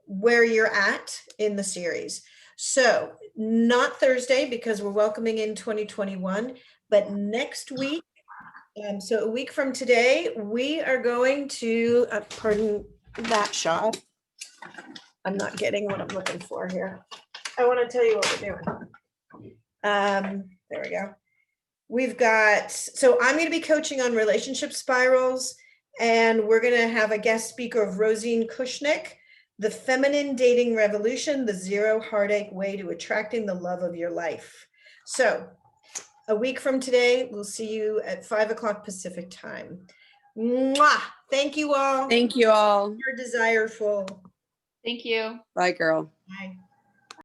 [SPEAKER 1] where you're at in the series. So not Thursday because we're welcoming in 2021, but next week, so a week from today, we are going to, pardon that shot. I'm not getting what I'm looking for here. I want to tell you what we're doing. There we go. We've got, so I'm going to be coaching on relationship spirals, and we're going to have a guest speaker of Rosine Kushnick, The Feminine Dating Revolution, the Zero Heartache Way to Attracting the Love of Your Life. So a week from today, we'll see you at 5 o'clock Pacific time. Mwah! Thank you all.
[SPEAKER 3] Thank you all.
[SPEAKER 1] You're desireful.
[SPEAKER 6] Thank you.
[SPEAKER 3] Bye, girl.
[SPEAKER 1] Bye.